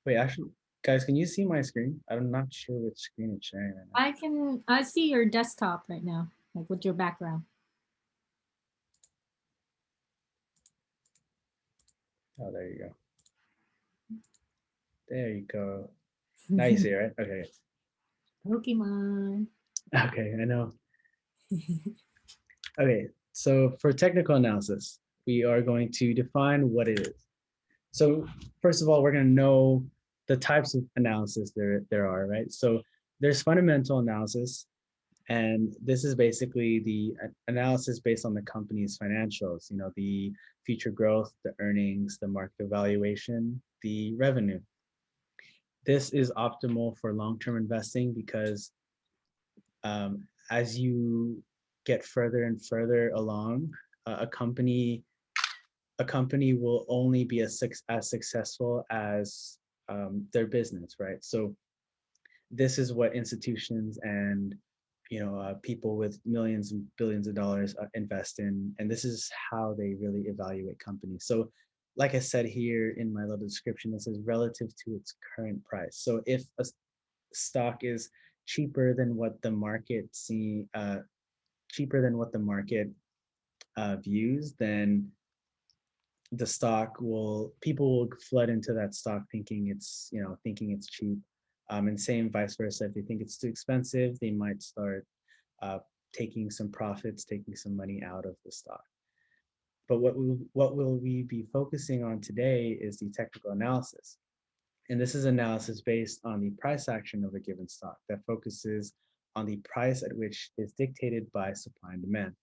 Wait, actually, guys, can you see my screen? I'm not sure which screen it's sharing right now. I see your desktop right now, like with your background. Oh, there you go. There you go. Now you see it, right? Okay. Pokemon. Okay, I know. Okay, so for technical analysis, we are going to define what it is. So first of all, we're going to know the types of analysis there are, right? So there's fundamental analysis, and this is basically the analysis based on the company's financials, you know, the future growth, the earnings, the market evaluation, the revenue. This is optimal for long-term investing because as you get further and further along, a company will only be as successful as their business, right? So this is what institutions and people with millions and billions of dollars invest in, and this is how they really evaluate companies. So like I said here in my little description, this is relative to its current price. So if a stock is cheaper than what the market views, then the stock will people will flood into that stock thinking it's cheap, and same vice versa. If they think it's too expensive, they might start uh, taking some profits, taking some money out of the stock. But what will we be focusing on today is the technical analysis. And this is analysis based on the price action of a given stock that focuses on the price at which is dictated by supply and demand.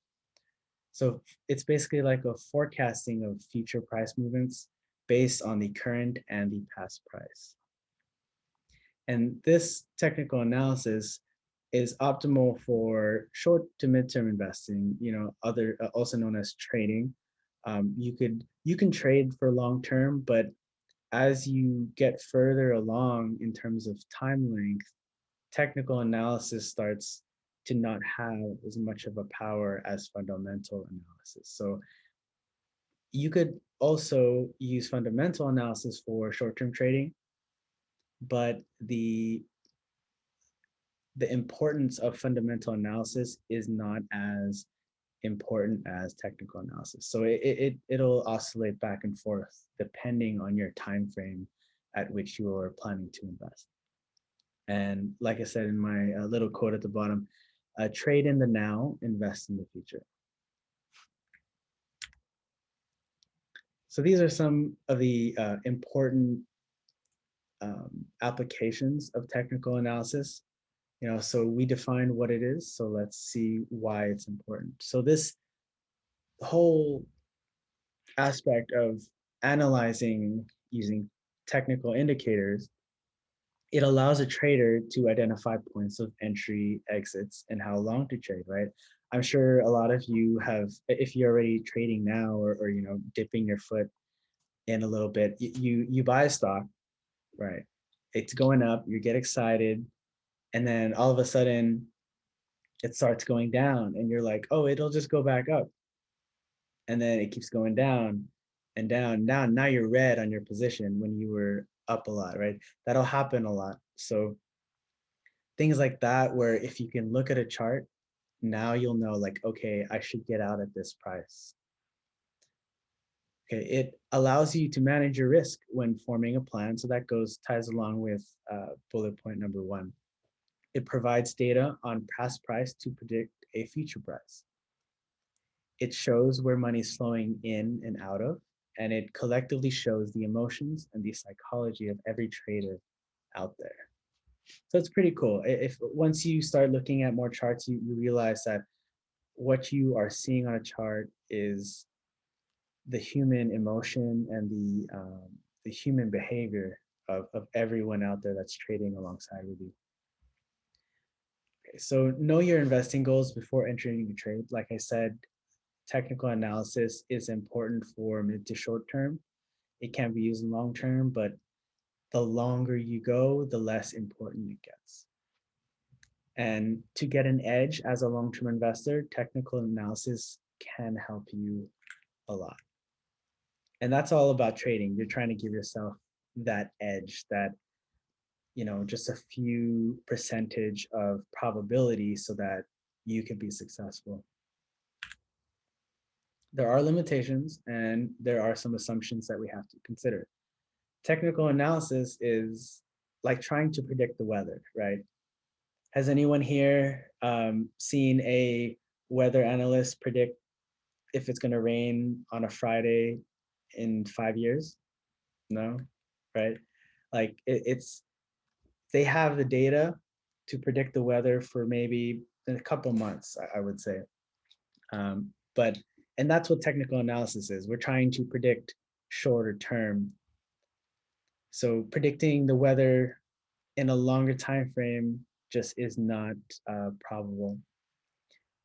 So it's basically like a forecasting of future price movements based on the current and the past price. And this technical analysis is optimal for short to midterm investing, also known as trading. You can trade for long term, but as you get further along in terms of time length, technical analysis starts to not have as much of a power as fundamental analysis. So you could also use fundamental analysis for short-term trading, but the importance of fundamental analysis is not as important as technical analysis. So it'll oscillate back and forth depending on your time frame at which you're planning to invest. And like I said in my little quote at the bottom, trade in the now, invest in the future. So these are some of the important applications of technical analysis. So we define what it is. So let's see why it's important. So this whole aspect of analyzing using technical indicators, it allows a trader to identify points of entry, exits, and how long to trade, right? I'm sure a lot of you have, if you're already trading now or dipping your foot in a little bit, you buy a stock, right? It's going up, you get excited, and then all of a sudden it starts going down and you're like, oh, it'll just go back up. And then it keeps going down and down. Now you're red on your position when you were up a lot, right? That'll happen a lot. So things like that, where if you can look at a chart, now you'll know like, okay, I should get out at this price. Okay, it allows you to manage your risk when forming a plan. So that ties along with bullet point number 1. It provides data on past price to predict a future price. It shows where money is flowing in and out of, and it collectively shows the emotions and the psychology of every trader out there. So it's pretty cool. If once you start looking at more charts, you realize that what you are seeing on a chart is the human emotion and the human behavior of everyone out there that's trading alongside with you. Okay, so know your investing goals before entering a trade. Like I said, technical analysis is important for mid to short term. It can be used in long term, but the longer you go, the less important it gets. And to get an edge as a long-term investor, technical analysis can help you a lot. And that's all about trading. You're trying to give yourself that edge, that, just a few percentage of probability so that you can be successful. There are limitations and there are some assumptions that we have to consider. Technical analysis is like trying to predict the weather, right? Has anyone here seen a weather analyst predict if it's going to rain on a Friday in 5 years? No, right? Like they have the data to predict the weather for maybe in a couple months, I would say. But and that's what technical analysis is. We're trying to predict shorter term. So predicting the weather in a longer time frame just is not probable.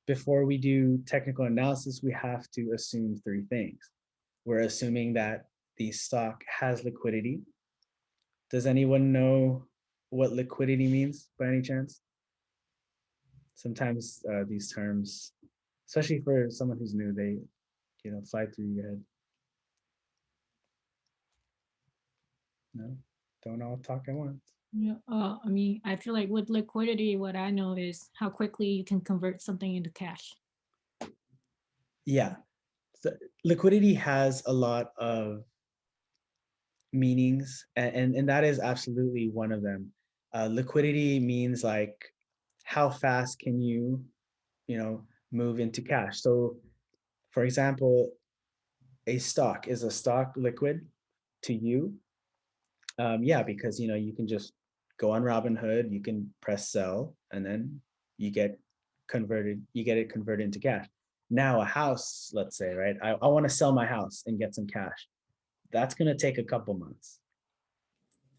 Before we do technical analysis, we have to assume three things. We're assuming that the stock has liquidity. Does anyone know what liquidity means by any chance? Sometimes these terms, especially for someone who's new, they fly through your head. No, don't all talk at once. Yeah, I mean, I feel like with liquidity, what I know is how quickly you can convert something into cash. Yeah, so liquidity has a lot of meanings, and that is absolutely one of them. Liquidity means like how fast can move into cash. So, for example, is a stock liquid to you? Yeah, because you can just go on Robinhood, you can press sell, and then you get it converted into cash. Now a house, let's say, right? I want to sell my house and get some cash. That's going to take a couple months.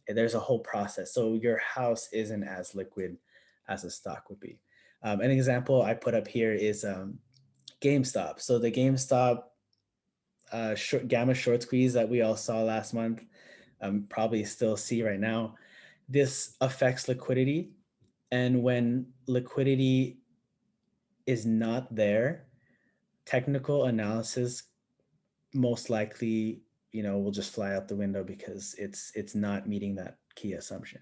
There's a whole process. So your house isn't as liquid as a stock would be. An example I put up here is GameStop. So the GameStop gamma short squeeze that we all saw last month, probably still see right now, this affects liquidity. And when liquidity is not there, technical analysis most likely, will just fly out the window because it's not meeting that key assumption.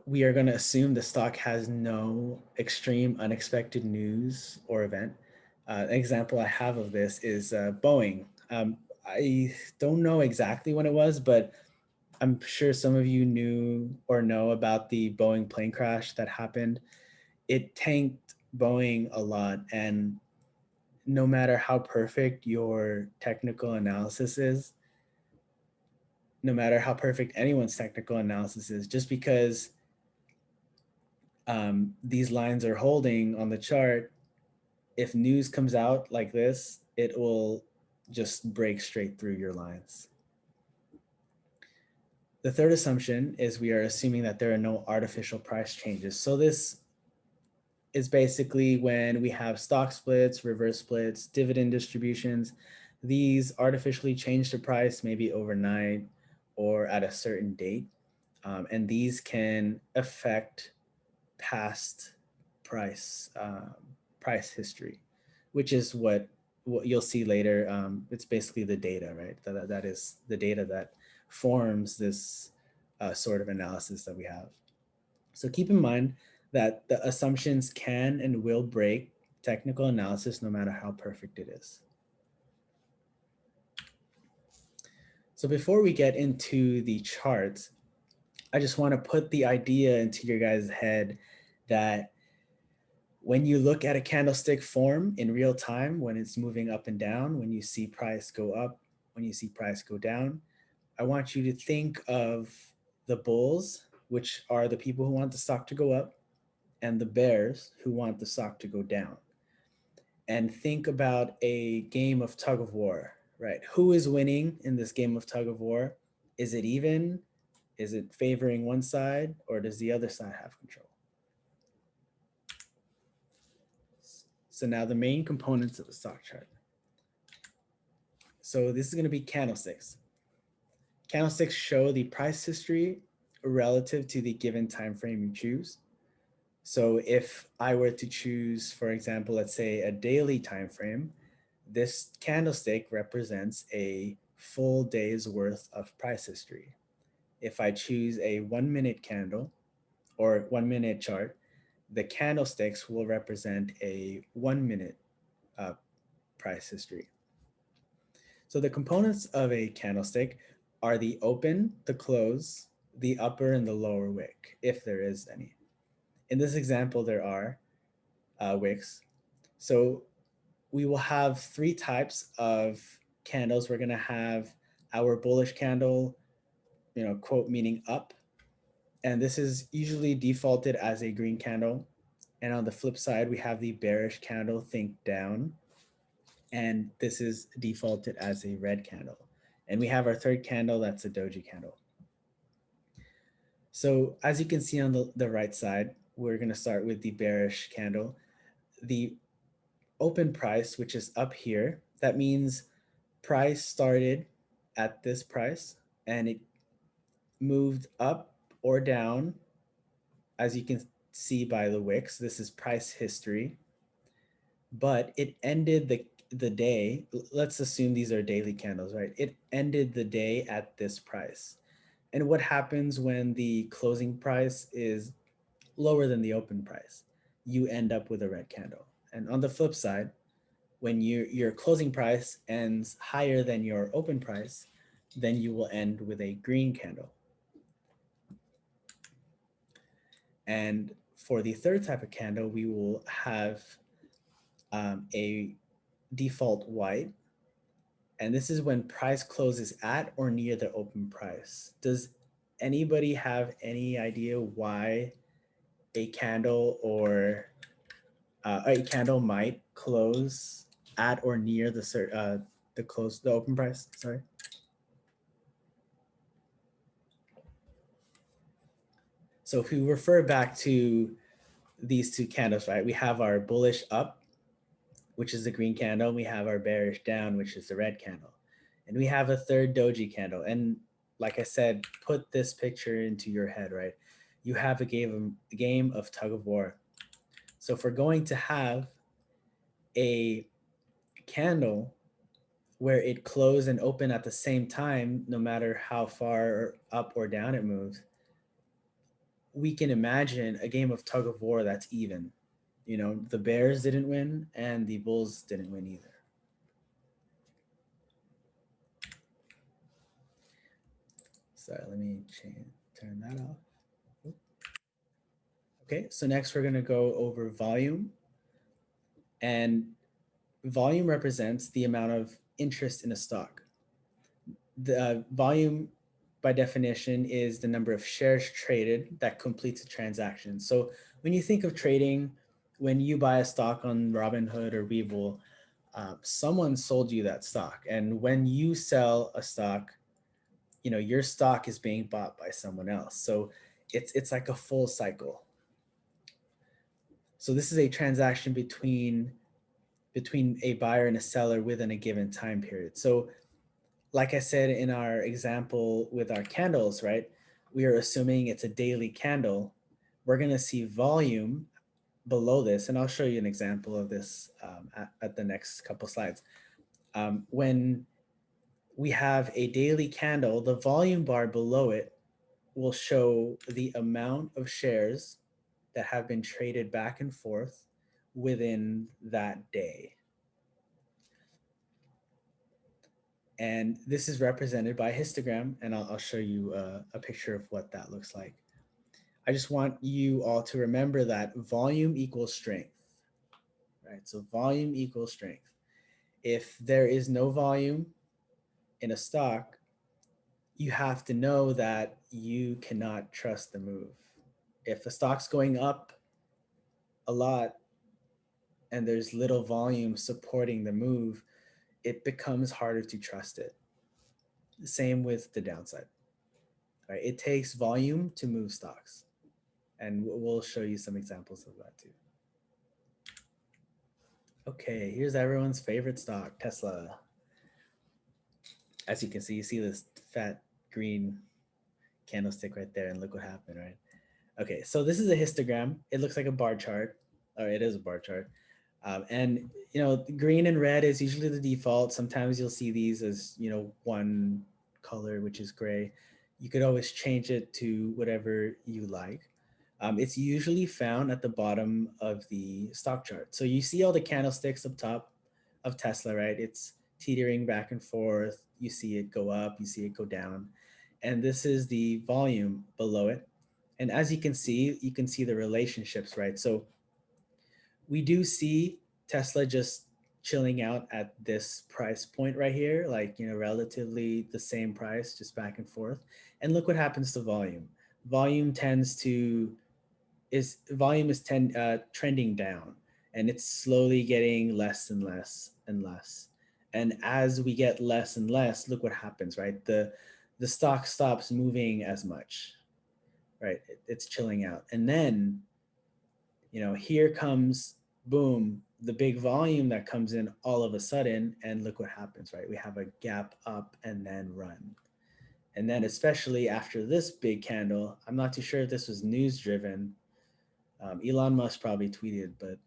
We are going to assume the stock has no extreme unexpected news or event. An example I have of this is Boeing. I don't know exactly when it was, but I'm sure some of you knew or know about the Boeing plane crash that happened. It tanked Boeing a lot. And no matter how perfect your technical analysis is, no matter how perfect anyone's technical analysis is, just because these lines are holding on the chart, if news comes out like this, it will just break straight through your lines. The third assumption is we are assuming that there are no artificial price changes. So this is basically when we have stock splits, reverse splits, dividend distributions. These artificially change the price maybe overnight or at a certain date. And these can affect past price history, which is what you'll see later. It's basically the data, right? That is the data that forms this sort of analysis that we have. So keep in mind that the assumptions can and will break technical analysis no matter how perfect it is. So before we get into the charts, I just want to put the idea into your guys' head that when you look at a candlestick form in real time, when it's moving up and down, when you see price go up, when you see price go down, I want you to think of the bulls, which are the people who want the stock to go up, and the bears who want the stock to go down. And think about a game of tug of war, right? Who is winning in this game of tug of war? Is it even? Is it favoring one side, or does the other side have control? So now the main components of the stock chart. So this is going to be candlesticks. Candlesticks show the price history relative to the given time frame you choose. So if I were to choose, for example, let's say a daily time frame, this candlestick represents a full day's worth of price history. If I choose a 1 minute candle or 1 minute chart, the candlesticks will represent a 1 minute uh, price history. So the components of a candlestick are the open, the close, the upper, and the lower wick, if there is any. In this example, there are wicks. So we will have three types of candles. We're going to have our bullish candle, quote, meaning up. And this is usually defaulted as a green candle. And on the flip side, we have the bearish candle, think down. And this is defaulted as a red candle. And we have our third candle, that's a doji candle. So as you can see on the right side, we're going to start with the bearish candle. The open price, which is up here, that means price started at this price and it moved up or down, as you can see by the wicks. This is price history, but it ended the day. Let's assume these are daily candles, right? It ended the day at this price. And what happens when the closing price is lower than the open price? You end up with a red candle. And on the flip side, when your closing price ends higher than your open price, then you will end with a green candle. And for the third type of candle, we will have a default white. And this is when price closes at or near the open price. Does anybody have any idea why a candle or a candle might close at or near the open price? Sorry. So if we refer back to these two candles, right, we have our bullish up, which is the green candle. We have our bearish down, which is the red candle. And we have a third doji candle. And like I said, put this picture into your head, right? You have a game of tug of war. So if we're going to have a candle where it close and open at the same time, no matter how far up or down it moves, we can imagine a game of tug of war that's even. The Bears didn't win and the Bulls didn't win either. Sorry, let me turn that off. Okay, so next we're going to go over volume. And volume represents the amount of interest in a stock. The volume, by definition, is the number of shares traded that completes a transaction. So when you think of trading, when you buy a stock on Robinhood or Webull, someone sold you that stock. And when you sell a stock, your stock is being bought by someone else. So it's like a full cycle. So this is a transaction between a buyer and a seller within a given time period. So like I said in our example with our candles, right? We are assuming it's a daily candle. We're going to see volume below this, and I'll show you an example of this at the next couple slides. When we have a daily candle, the volume bar below it will show the amount of shares that have been traded back and forth within that day. And this is represented by a histogram, and I'll show you a picture of what that looks like. I just want you all to remember that volume equals strength, right? So volume equals strength. If there is no volume in a stock, you have to know that you cannot trust the move. If a stock's going up a lot and there's little volume supporting the move, it becomes harder to trust it. Same with the downside. Right? It takes volume to move stocks. And we'll show you some examples of that too. Okay, here's everyone's favorite stock, Tesla. As you can see, you see this fat green candlestick right there, and look what happened, right? Okay, so this is a histogram. It looks like a bar chart, or it is a bar chart. And green and red is usually the default. Sometimes you'll see these as one color, which is gray. You could always change it to whatever you like. It's usually found at the bottom of the stock chart. So you see all the candlesticks up top of Tesla, right? It's teetering back and forth. You see it go up, you see it go down. And this is the volume below it. And as you can see the relationships, right? So we do see Tesla just chilling out at this price point right here, like, relatively the same price, just back and forth. And look what happens to volume. Volume tends to trending down, and it's slowly getting less and less and less. And as we get less and less, look what happens, right? The stock stops moving as much, right? It's chilling out. And then here comes, boom, the big volume that comes in all of a sudden, and look what happens, right? We have a gap up and then run. And then, especially after this big candle, I'm not too sure if this was news driven. Elon Musk probably tweeted, but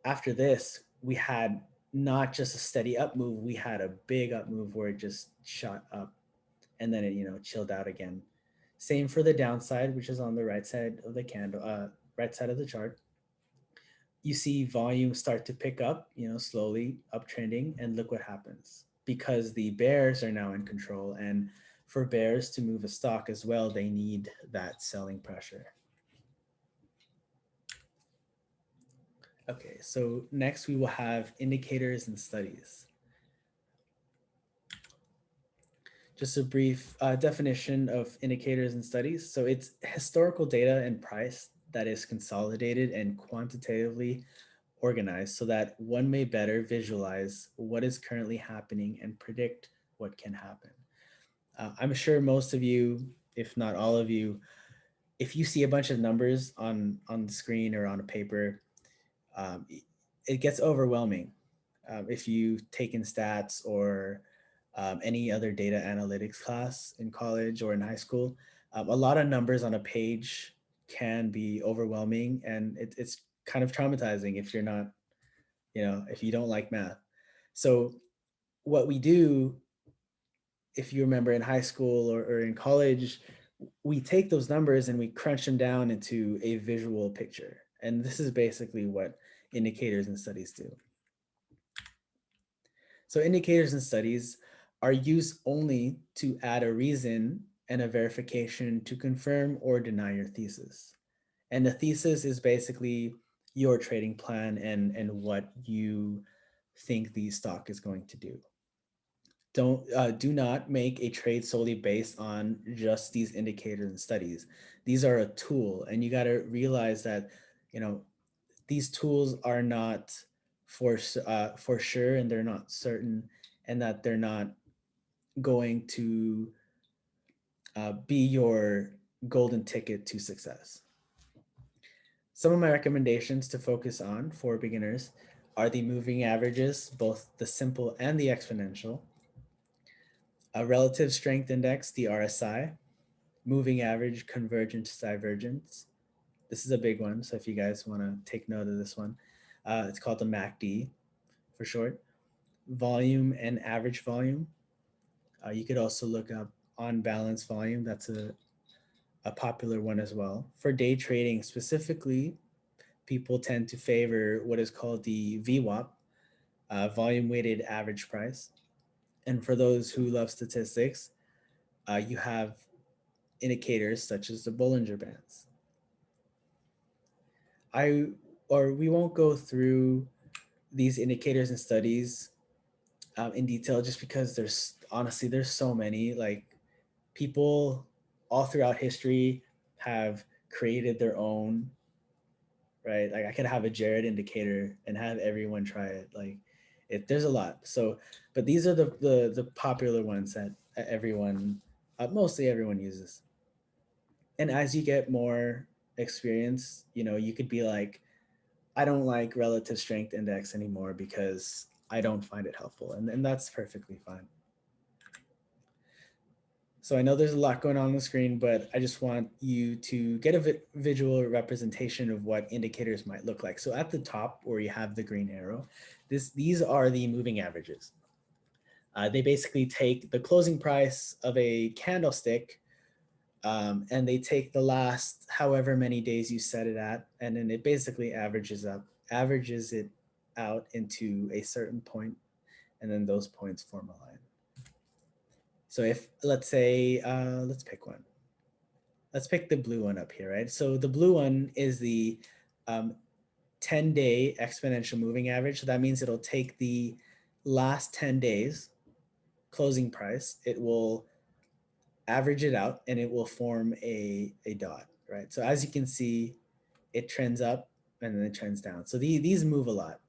after this, we had not just a steady up move, we had a big up move where it just shot up and then it, chilled out again. Same for the downside, which is on the right side of the candle, right side of the chart. You see volume start to pick up, slowly uptrending, and look what happens. Because the bears are now in control, and for bears to move a stock as well, they need that selling pressure. Okay, so next we will have indicators and studies. Just a brief definition of indicators and studies. So it's historical data and price that is consolidated and quantitatively organized so that one may better visualize what is currently happening and predict what can happen. I'm sure most of you, if not all of you, if you see a bunch of numbers on the screen or on a paper, um, it gets overwhelming. If you've taken stats or any other data analytics class in college or in high school, a lot of numbers on a page can be overwhelming, and it's kind of traumatizing if you're not, if you don't like math. So what we do, if you remember in high school or in college, we take those numbers and we crunch them down into a visual picture. And this is basically what indicators and studies do. So indicators and studies are used only to add a reason and a verification to confirm or deny your thesis. And the thesis is basically your trading plan and what you think the stock is going to do. Do not make a trade solely based on just these indicators and studies. These are a tool, and you got to realize that you know these tools are not for sure, and they're not certain, and that they're not going to be your golden ticket to success. Some of my recommendations to focus on for beginners are the moving averages, both the simple and the exponential, a relative strength index, the RSI, moving average, convergence, divergence. This is a big one, so if you guys want to take note of this one, it's called the MACD for short. Volume and average volume. You could also look up on balance volume. That's a popular one as well. For day trading specifically, people tend to favor what is called the VWAP, volume weighted average price. And for those who love statistics, you have indicators such as the Bollinger Bands. We won't go through these indicators and studies in detail, just because there's so many. Like, people all throughout history have created their own, right? Like, I could have a Jared indicator and have everyone try it. Like, there's a lot. So, but these are the popular ones that everyone, mostly everyone uses. And as you get more experience, you could be like, I don't like relative strength index anymore because I don't find it helpful. And that's perfectly fine. So I know there's a lot going on the screen, but I just want you to get a visual representation of what indicators might look like. So at the top where you have the green arrow, these are the moving averages. They basically take the closing price of a candlestick, and they take the last however many days you set it at, and then it basically averages it out into a certain point, and then those points form a line. So if let's say let's pick one. Let's pick the blue one up here, right? So the blue one is the 10-day exponential moving average. So that means it'll take the last 10 days closing price, it will average it out, and it will form a dot, right? So as you can see, it trends up and then it trends down. So these move a lot.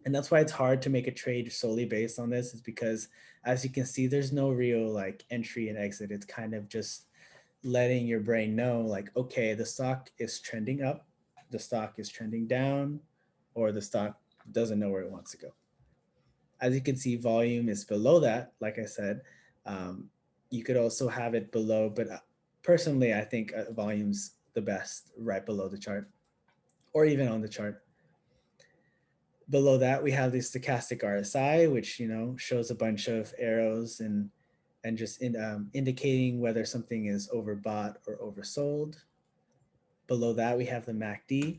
And that's why it's hard to make a trade solely based on this, is because as you can see, there's no real like entry and exit. It's kind of just letting your brain know like, okay, the stock is trending up, the stock is trending down, or the stock doesn't know where it wants to go. As you can see, volume is below that. Like I said, you could also have it below, but personally, I think volume's the best right below the chart, or even on the chart. Below that, we have the stochastic RSI, which shows a bunch of arrows and just indicating whether something is overbought or oversold. Below that, we have the MACD,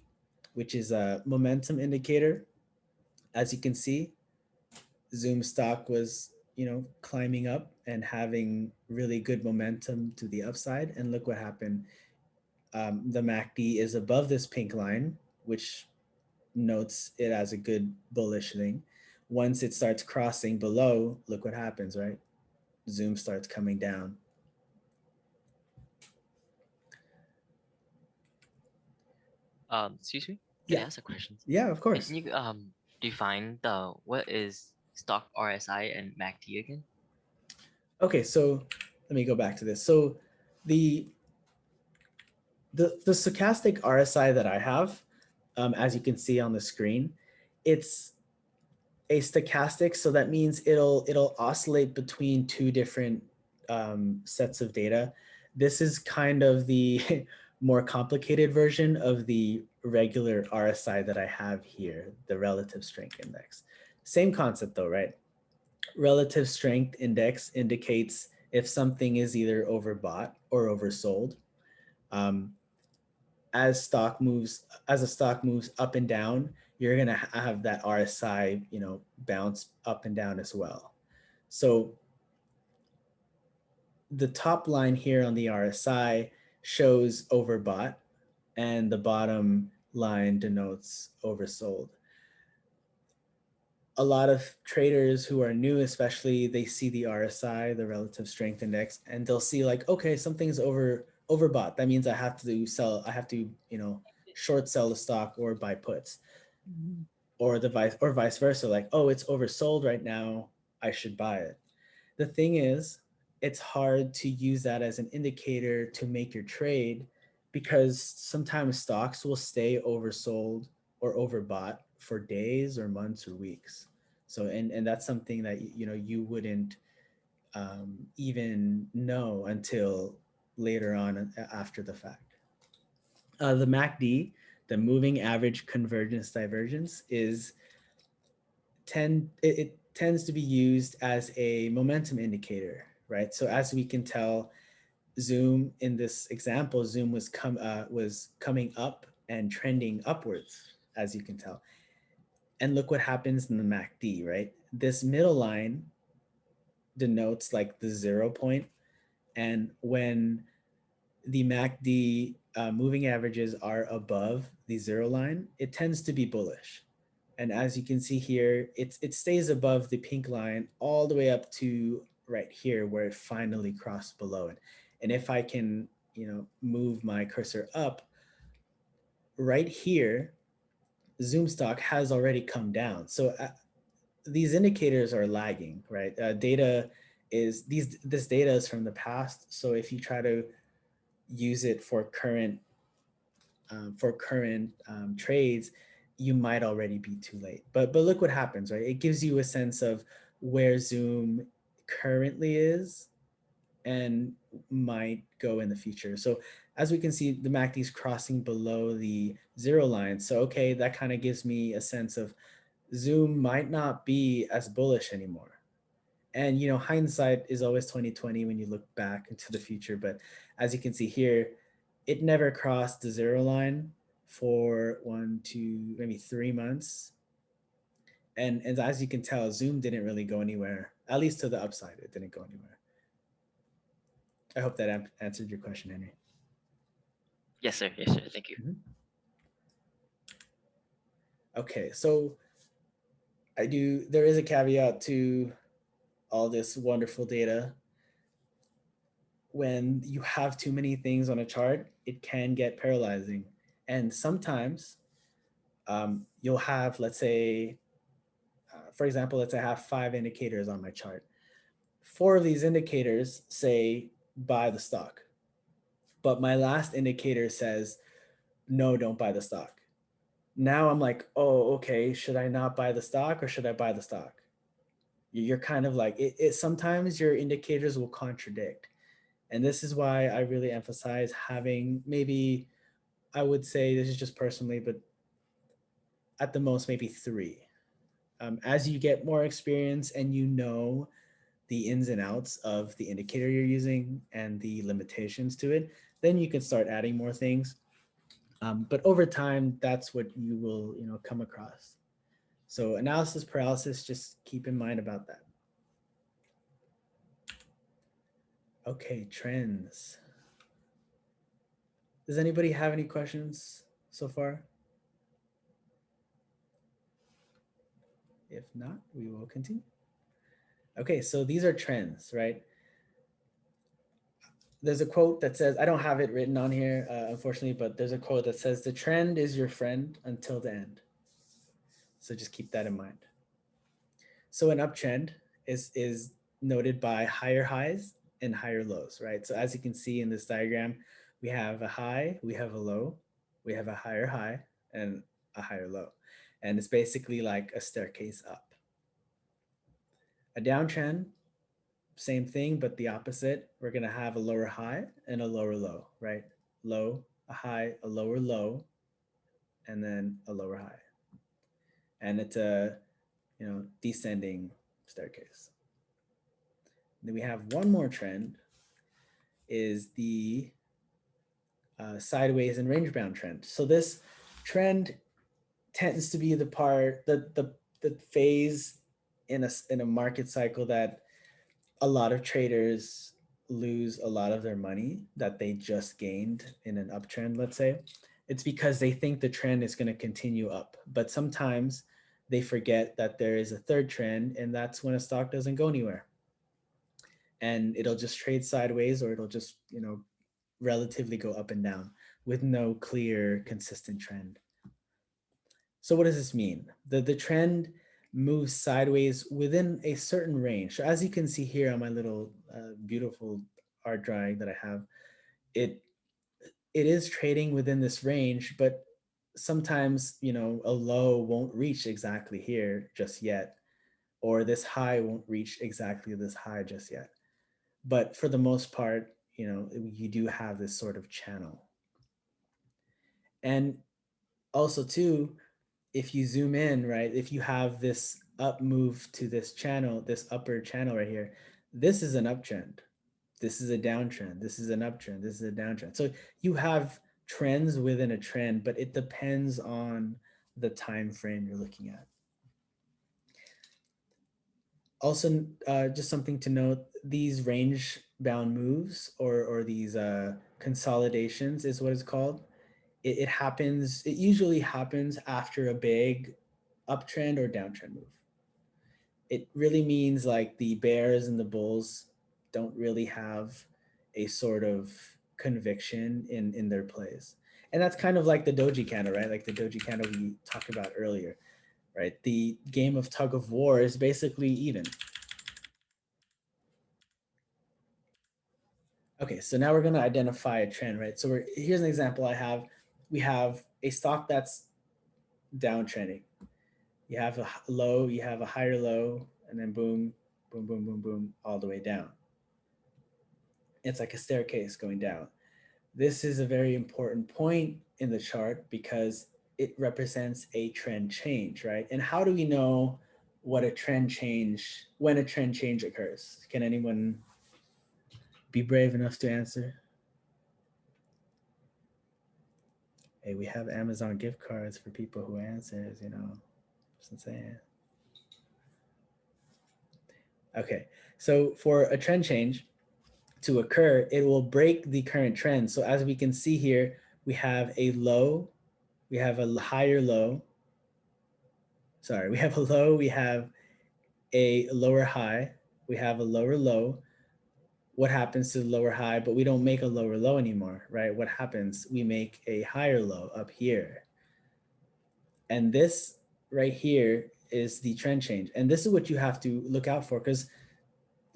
which is a momentum indicator. As you can see, Zoom stock was climbing up and having really good momentum to the upside, and look what happened. The MACD is above this pink line, which notes it as a good bullish thing. Once it starts crossing below, look what happens, right? Zoom starts coming down. Excuse me, can I Yeah, ask a question? yeah, of Can course. you define the what is stock RSI and MACD again? Okay, so let me go back to this. So the the stochastic RSI that I have, as you can see on the screen, it's a stochastic, so that means it'll oscillate between two different sets of data. This is kind of the more complicated version of the regular RSI that I have here, the relative strength index. Same concept though, right? Relative strength index indicates if something is either overbought or oversold. Um, as a stock moves up and down, you're going to have that RSI bounce up and down as well. So the top line here on the RSI shows overbought, and the bottom line denotes oversold. A lot of traders who are new, especially, they see the RSI, the relative strength index, and they'll see like, okay, something's overbought. That means I have to sell. I have to short sell the stock or buy puts, Mhm. or vice versa. Like, oh, it's oversold right now, I should buy it. The thing is, it's hard to use that as an indicator to make your trade, because sometimes stocks will stay oversold or overbought for days or months or weeks. So and that's something that you wouldn't even know until later on after the fact. The MACD, the moving average convergence divergence, it tends to be used as a momentum indicator, right? So as we can tell, Zoom in this example, Zoom was coming up and trending upwards, as you can tell. And look what happens in the MACD, right? This middle line denotes like the 0 point, and when the MACD moving averages are above the zero line, it tends to be bullish. And as you can see here, it stays above the pink line all the way up to right here where it finally crossed below it. And if I can, move my cursor up, right here, Zoom stock has already come down. So these indicators are lagging, right? This data is from the past. So if you try to use it for current trades, you might already be too late. But look what happens, right? It gives you a sense of where Zoom currently is and might go in the future. So as we can see, the MACD is crossing below the 0 line. So, okay, that kind of gives me a sense of Zoom might not be as bullish anymore. And, you know, hindsight is always 2020 when you look back into the future. But as you can see here, it never crossed the 0 line for 1, 2, maybe 3 months. And as you can tell, Zoom didn't really go anywhere, at least to the upside. It didn't go anywhere. I hope that answered your question, Henry. Yes, sir. Yes, sir. Thank you. Mhm. Okay, so there is a caveat to all this wonderful data. When you have too many things on a chart, it can get paralyzing. And sometimes you'll have, let's say, for example, let's say I have 5 indicators on my chart. 4 of these indicators say buy the stock, but my last indicator says no, don't buy the stock. Now I'm like, oh, okay, should I not buy the stock or should I buy the stock? You're kind of like, sometimes your indicators will contradict. And this is why I really emphasize having maybe, I would say this is just personally, but at the most, maybe 3. As you get more experience and you know the ins and outs of the indicator you're using and the limitations to it, then you can start adding more things. But over time, that's what you will, come across. So analysis paralysis, just keep in mind about that. Okay, trends. Does anybody have any questions so far? If not, we will continue. Okay, so these are trends, right? There's a quote that says, I don't have it written on here, unfortunately, but there's a quote that says, the trend is your friend until the end. So just keep that in mind. So an uptrend is noted by higher highs and higher lows, right? So as you can see in this diagram, we have a high, we have a low, we have a higher high and a higher low. And it's basically like a staircase up. A downtrend, same thing, but the opposite. We're going to have a lower high and a lower low, right? Low, a high, a lower low, and then a lower high. And it's a, descending staircase. Then we have one more trend, is the sideways and range bound trend. So this trend tends to be the part, the phase in a market cycle that a lot of traders lose a lot of their money that they just gained in an uptrend, let's say. It's because they think the trend is going to continue up, but sometimes they forget that there is a third trend, and that's when a stock doesn't go anywhere. And it'll just trade sideways, or it'll just, relatively go up and down with no clear, consistent trend. So what does this mean? The trend moves sideways within a certain range. So as you can see here on my little beautiful art drawing that I have, it is trading within this range, but sometimes, a low won't reach exactly here just yet, or this high won't reach exactly this high just yet. But for the most part, you do have this sort of channel. And also too, if you zoom in, right, if you have this up move to this channel, this upper channel right here, this is an uptrend. This is a downtrend. This is an uptrend. This is a downtrend. So you have trends within a trend, but it depends on the time frame you're looking at. Also, just something to note, these range bound moves or these consolidations is what it's called. It happens, it usually happens after a big uptrend or downtrend move. It really means like the bears and the bulls don't really have a sort of conviction in their plays. And that's kind of like the doji candle, right? Like the doji candle we talked about earlier, right? The game of tug of war is basically even. Okay, so now we're going to identify a trend, right? So here's an example I have. We have a stock that's downtrending. You have a low, you have a higher low, and then boom, boom, boom, boom, boom, all the way down. It's like a staircase going down. This is a very important point in the chart because it represents a trend change, right? And how do we know what a trend change, when a trend change occurs? Can anyone be brave enough to answer? Hey, we have Amazon gift cards for people who answers, you know. Just saying. Okay, so for a trend change to occur, it will break the current trend. So as we can see here, we have a low, we have a higher low. Sorry, we have a low, we have a lower high, we have a lower low. What happens to the lower high? But we don't make a lower low anymore, right? What happens? We make a higher low up here. And this right here is the trend change. And this is what you have to look out for, because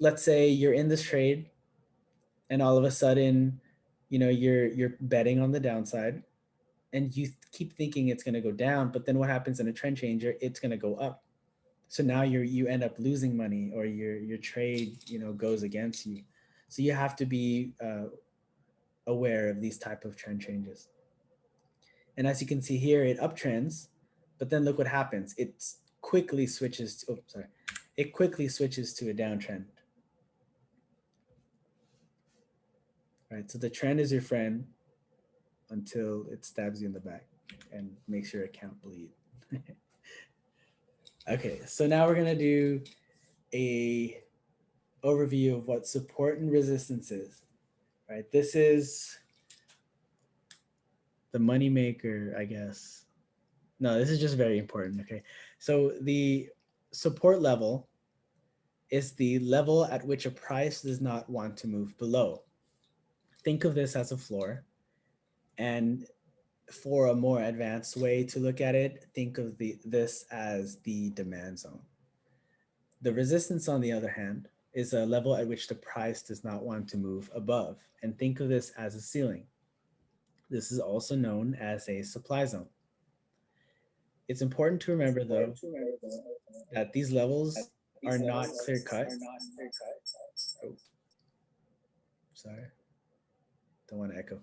let's say you're in this trade and all of a sudden, you know, you're betting on the downside and you keep thinking it's going to go down, but then what happens in a trend changer? It's going to go up. So now you end up losing money, or your trade, you know, goes against you. So you have to be aware of these type of trend changes. And as you can see here, it uptrends, but then look what happens. It quickly switches to, it quickly switches to a downtrend. Right, so the trend is your friend until it stabs you in the back and makes your account bleed. Okay, so now we're gonna do a overview of what support and resistance is. Right, this is the money maker, I guess. No, this is just very important. Okay, so the support level is the level at which a price does not want to move below. Think of this as a floor, and for a more advanced way to look at it, think of this as the demand zone. The resistance, on the other hand, is a level at which the price does not want to move above, and think of this as a ceiling. This is also known as a supply zone. It's important to remember, though, that these levels are not clear cut. Oh, sorry, don't want to echo.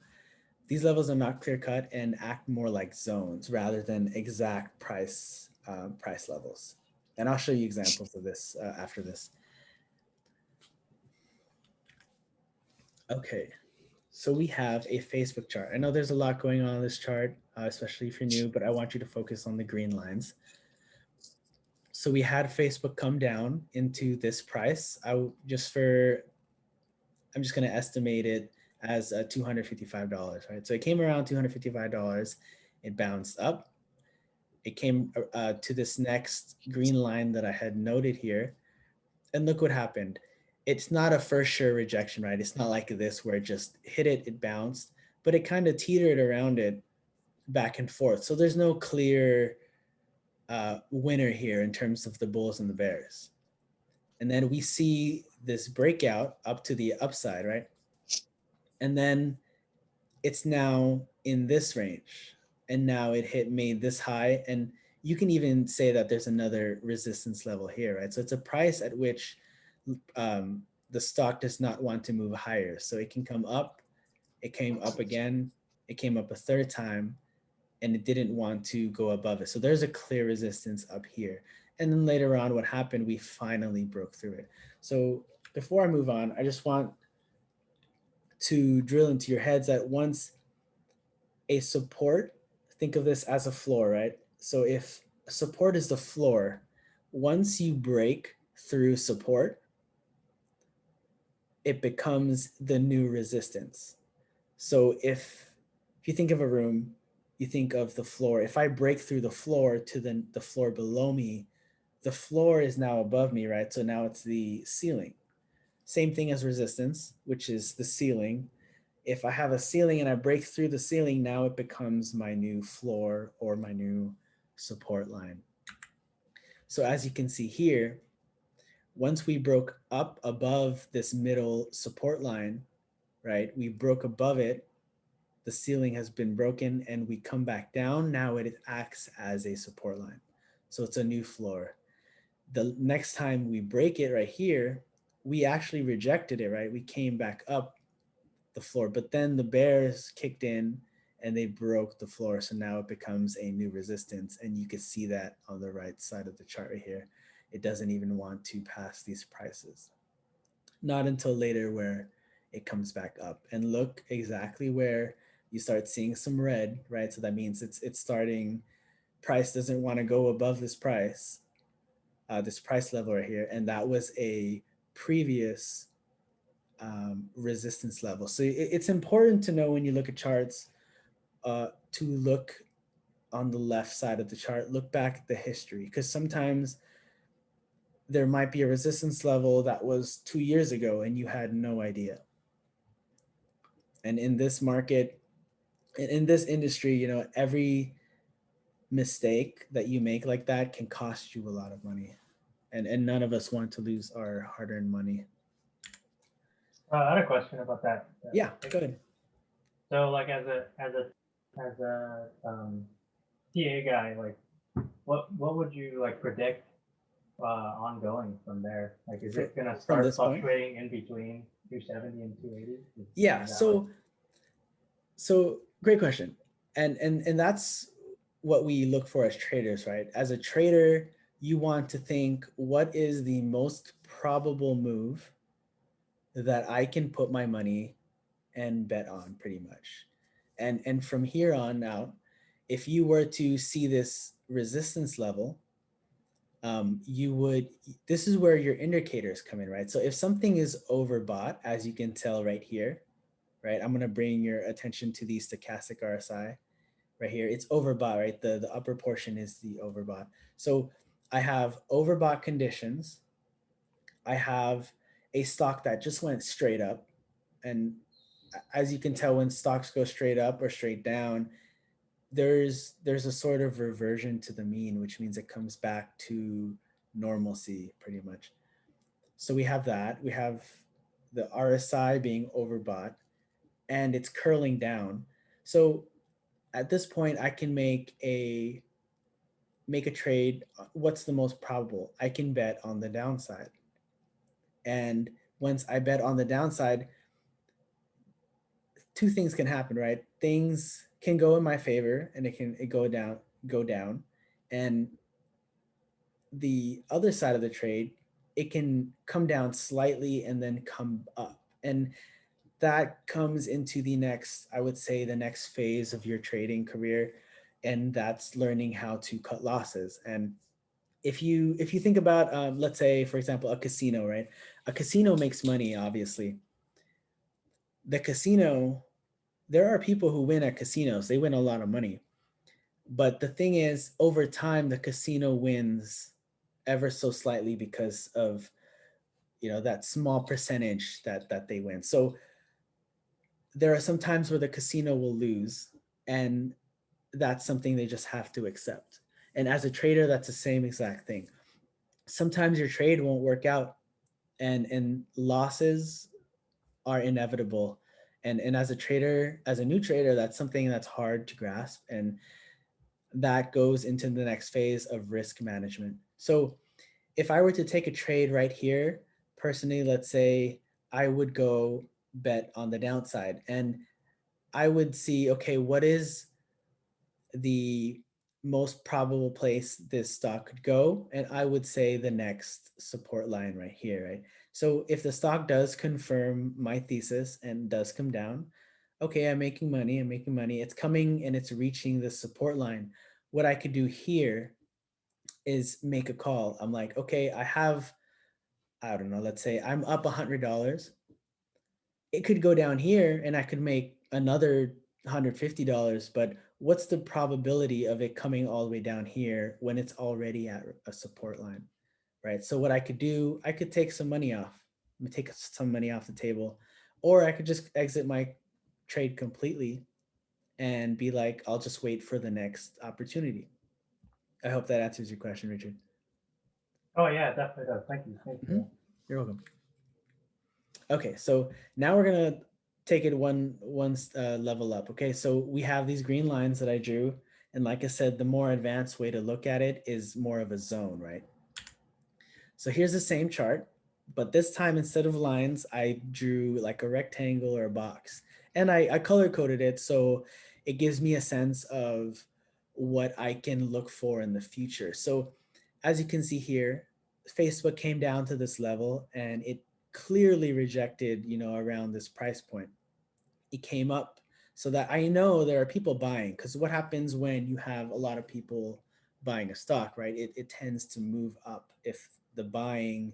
These levels are not clear cut and act more like zones rather than exact price levels. And I'll show you examples of this after this. Okay, so we have a Facebook chart. I know there's a lot going on in this chart, especially if you're new, but I want you to focus on the green lines. So we had Facebook come down into this price. I'm just going to estimate it as $255, right? So it came around $255. It bounced up. It came to this next green line that I had noted here. And look what happened. It's not a for sure rejection, right? It's not like this where it just hit it, it bounced, but it kind of teetered around it back and forth. So there's no clear winner here in terms of the bulls and the bears. And then we see this breakout up to the upside, right? And then it's now in this range. And now it made this high. And you can even say that there's another resistance level here, right? So it's a price at which the stock does not want to move higher. So it can come up, it came up again, it came up a third time, and it didn't want to go above it. So there's a clear resistance up here. And then later on, what happened, we finally broke through it. So before I move on, I just want to drill into your heads that once a support, think of this as a floor, right? So if support is the floor, once you break through support, it becomes the new resistance. So if you think of a room, you think of the floor. If I break through the floor to the floor below me, the floor is now above me, right? So now it's the ceiling. Same thing as resistance, which is the ceiling. If I have a ceiling and I break through the ceiling, now it becomes my new floor or my new support line. So as you can see here, once we broke up above this middle support line, right? We broke above it, the ceiling has been broken and we come back down. Now it acts as a support line. So it's a new floor. The next time we break it right here, we actually rejected it, right? We came back up the floor, but then the bears kicked in and they broke the floor. So now it becomes a new resistance. And you can see that on the right side of the chart right here. It doesn't even want to pass these prices. Not until later where it comes back up. And look exactly where you start seeing some red, right? So that means it's starting, price doesn't want to go above this price level right here. And that was a previous resistance level. So it's important to know when you look at charts to look on the left side of the chart, look back at the history, because sometimes there might be a resistance level that was 2 years ago and you had no idea. And in this market, in this industry, you know, every mistake that you make like that can cost you a lot of money. And none of us want to lose our hard-earned money. I had a question about that. Yeah, go ahead. So like as a TA guy, like what would you like predict ongoing from there? Like is it gonna start fluctuating in between 270 and 280? Yeah, so great question. And that's what we look for as traders, right? As a trader, you want to think, what is the most probable move that I can put my money and bet on, pretty much. And from here on out, if you were to see this resistance level, this is where your indicators come in, right? So if something is overbought, as you can tell right here, right? I'm gonna bring your attention to the stochastic RSI right here. It's overbought, right? The upper portion is the overbought. So I have overbought conditions. I have a stock that just went straight up. And as you can tell, when stocks go straight up or straight down, there's a sort of reversion to the mean, which means it comes back to normalcy pretty much. So we have that. We have the RSI being overbought and it's curling down. So at this point, I can make a trade. What's the most probable? I can bet on the downside. And once I bet on the downside, two things can happen, right? Things can go in my favor and it go down. And the other side of the trade, it can come down slightly and then come up. And that comes into the next, I would say, the next phase of your trading career. And that's learning how to cut losses. And if you think about, let's say, for example, a casino, right? A casino makes money, obviously. The casino, there are people who win at casinos. They win a lot of money. But the thing is, over time, the casino wins ever so slightly because of, you know, that small percentage that they win. So there are some times where the casino will lose, and that's something they just have to accept. And as a trader, that's the same exact thing. Sometimes your trade won't work out, and losses are inevitable. And as a trader, as a new trader, that's something that's hard to grasp, and that goes into the next phase of risk management. So if I were to take a trade right here, personally, let's say I would go bet on the downside, and I would see, okay, what is the most probable place this stock could go? And I would say the next support line right here, right? So if the stock does confirm my thesis and does come down, okay, I'm making money, it's coming and it's reaching the support line. What I could do here is make a call. I'm like, okay, I don't know, let's say I'm up $100. It could go down here and I could make another $150, but what's the probability of it coming all the way down here when it's already at a support line, right? So what I could do, I could take some money off, take some money off the table, or I could just exit my trade completely and be like, I'll just wait for the next opportunity. I hope that answers your question, Richard. Oh yeah, it definitely does. Thank you. Mm-hmm. You're welcome. Okay, so now we're gonna take it one level up. Okay, so we have these green lines that I drew, and like I said, the more advanced way to look at it is more of a zone, right? So here's the same chart, But this time, instead of lines, I drew like a rectangle or a box. And I color coded it so it gives me a sense of what I can look for in the future. So as you can see here, Facebook came down to this level and it clearly rejected, around this price point. It came up so that I know there are people buying, because what happens when you have a lot of people buying a stock, right? It tends to move up if the buying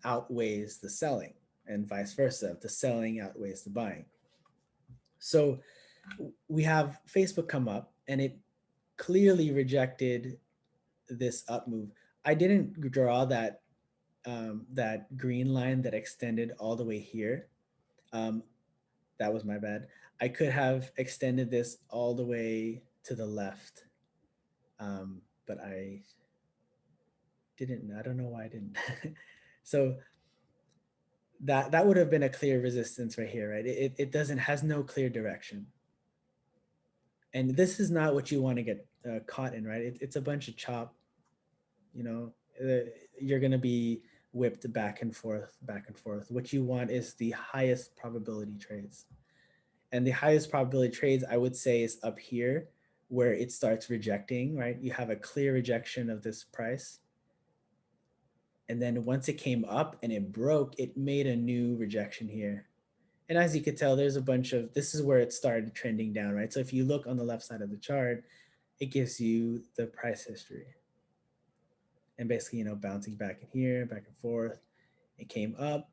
outweighs the selling, and vice versa. The selling outweighs the buying. So we have Facebook come up and it clearly rejected this up move. I didn't draw that green line that extended all the way here. Um, that was my bad. I could have extended this all the way to the left, but I didn't. I don't know why I didn't. So that would have been a clear resistance right here, right? It doesn't, has no clear direction. And this is not what you want to get caught in, right? It's a bunch of chop, you're going to be whipped back and forth, back and forth. What you want is the highest probability trades. And the highest probability trades, I would say, is up here where it starts rejecting, right? You have a clear rejection of this price. And then once it came up and it broke, it made a new rejection here. And as you could tell, there's a bunch of, this is where it started trending down, right? So if you look on the left side of the chart, it gives you the price history. And basically, bouncing back in here, back and forth. It came up.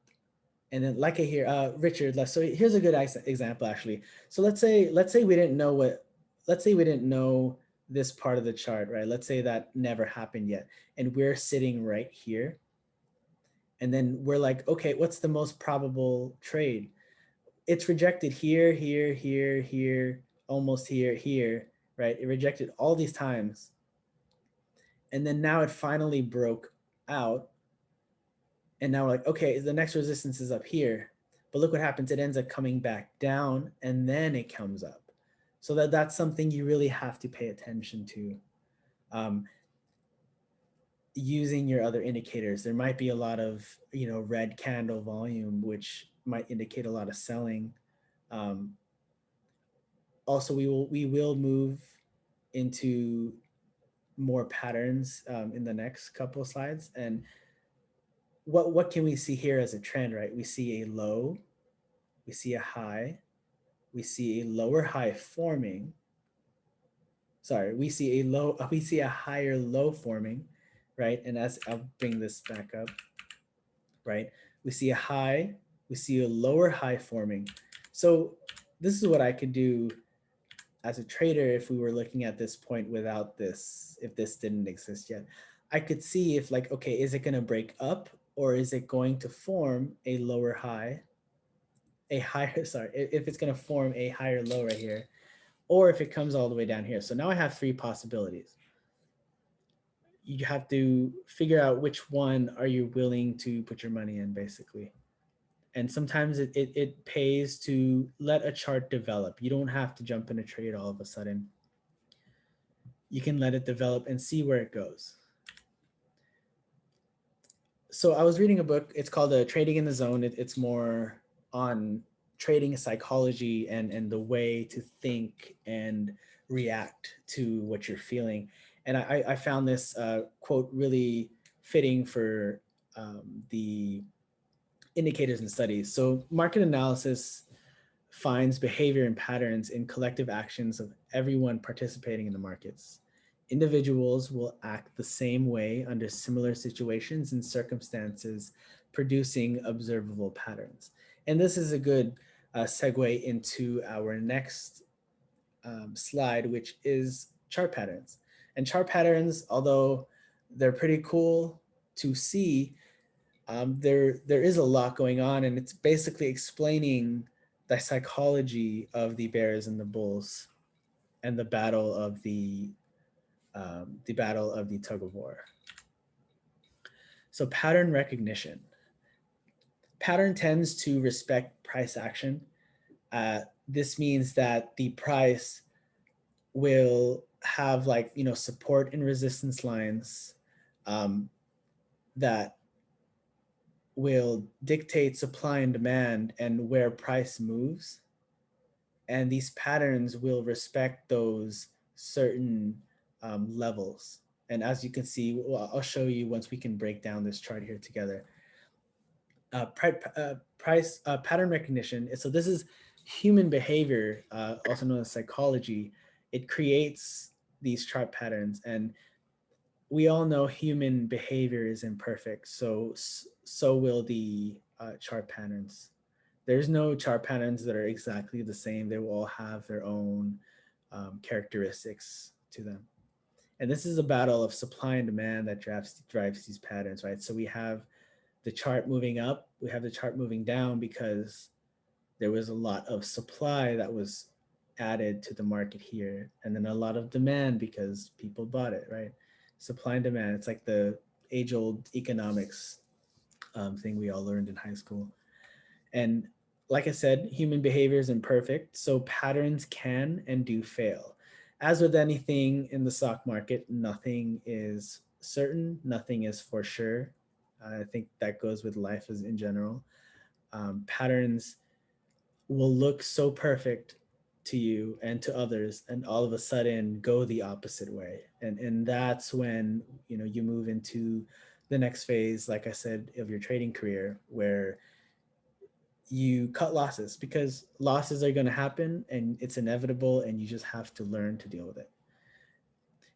And then like I hear, Richard left. So here's a good example, actually. So let's say we didn't know this part of the chart, right? Let's say that never happened yet. And we're sitting right here. And then we're like, okay, what's the most probable trade? It's rejected here, here, here, here, almost here, here, right? It rejected all these times. And then now it finally broke out. And now we're like, okay, the next resistance is up here. But look what happens. It ends up coming back down and then it comes up. So that's something you really have to pay attention to. Using your other indicators, there might be a lot of, red candle volume, which might indicate a lot of selling. Also, we will move into more patterns in the next couple of slides. And what can we see here as a trend, right? We see a low, we see a high, we see a lower high forming. Sorry, we see a higher low forming, right? And as I'll bring this back up, right? We see a high, we see a lower high forming. So this is what I could do as a trader if we were looking at this point without this, if this didn't exist yet. I could see if like, okay, is it going to break up or is it going to form a lower high, if it's going to form a higher low right here, or if it comes all the way down here. So now I have three possibilities. You have to figure out which one are you willing to put your money in, basically. And sometimes it pays to let a chart develop. You don't have to jump in a trade all of a sudden. You can let it develop and see where it goes. So I was reading a book. It's called Trading in the Zone. It's more on trading psychology and the way to think and react to what you're feeling. And I found this quote really fitting for the indicators and studies. So market analysis finds behavior and patterns in collective actions of everyone participating in the markets. Individuals will act the same way under similar situations and circumstances, producing observable patterns. And this is a good segue into our next slide, which is chart patterns. And chart patterns, although they're pretty cool to see, there is a lot going on, and it's basically explaining the psychology of the bears and the bulls and the battle of the tug of war. So pattern recognition. Pattern tends to respect price action. This means that the price will have support and resistance lines that will dictate supply and demand and where price moves. And these patterns will respect those certain levels. And as you can see, well, I'll show you once we can break down this chart here together. Price pattern recognition. So this is human behavior, also known as psychology. It creates these chart patterns, and we all know human behavior is imperfect. So will the chart patterns. There's no chart patterns that are exactly the same. They will all have their own characteristics to them. And this is a battle of supply and demand that drives these patterns, right? So we have the chart moving up, we have the chart moving down because there was a lot of supply that was added to the market here, and then a lot of demand because people bought it, right? Supply and demand. It's like the age-old economics thing we all learned in high school. And like I said, human behavior is imperfect, so patterns can and do fail. As with anything in the stock market, nothing is certain, nothing is for sure. I think that goes with life as in general. Patterns will look so perfect to you and to others, and all of a sudden go the opposite way. And that's when you move into the next phase, like I said, of your trading career, where you cut losses because losses are going to happen and it's inevitable, and you just have to learn to deal with it.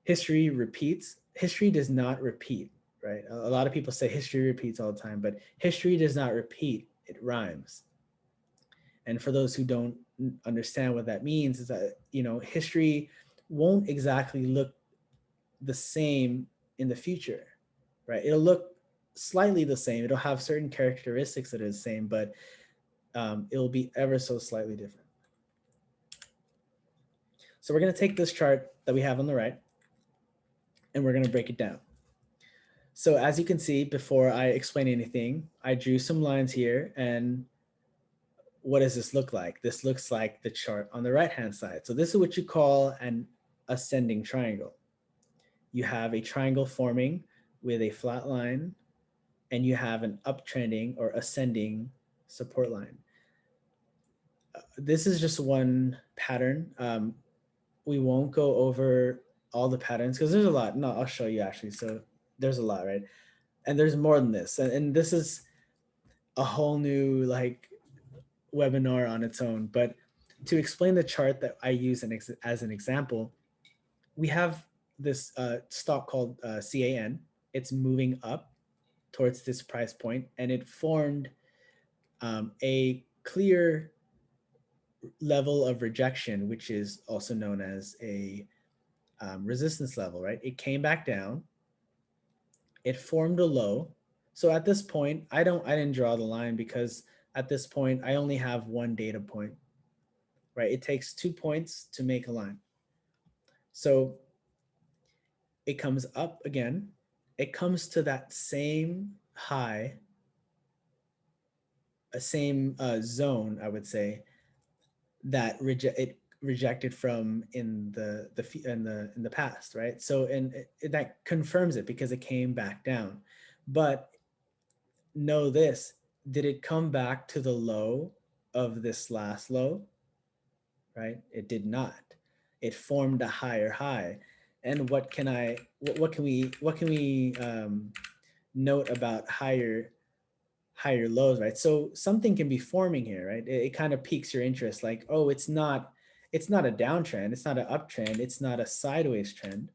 History repeats. History does not repeat, right? A lot of people say history repeats all the time, but history does not repeat, it rhymes. And for those who don't understand what that means, is that history won't exactly look the same in the future, right? It'll look slightly the same. It'll have certain characteristics that are the same, but it'll be ever so slightly different. So we're going to take this chart that we have on the right, and we're going to break it down. So as you can see, before I explain anything, I drew some lines here. And what does this look like? This looks like the chart on the right-hand side. So this is what you call an ascending triangle. You have a triangle forming with a flat line, and you have an uptrending or ascending support line. This is just one pattern. We won't go over all the patterns because there's a lot. No, I'll show you actually. So there's a lot, right? And there's more than this. And this is a whole new webinar on its own. But to explain the chart that I use as an example, we have this stock called CAN. It's moving up towards this price point, and it formed a clear level of rejection, which is also known as a resistance level, right? It came back down, it formed a low. So at this point, I didn't draw the line because at this point I only have one data point, right? It takes 2 points to make a line. So it comes up again, it comes to that same high, a same zone, I would say, that it rejected from in the past, right? So that confirms it because it came back down. But know this: did it come back to the low of this last low? Right? It did not. It formed a higher high. And what can we note about higher lows, right? So something can be forming here, right? It kind of piques your interest, like, oh, it's not a downtrend, it's not an uptrend, it's not a sideways trend.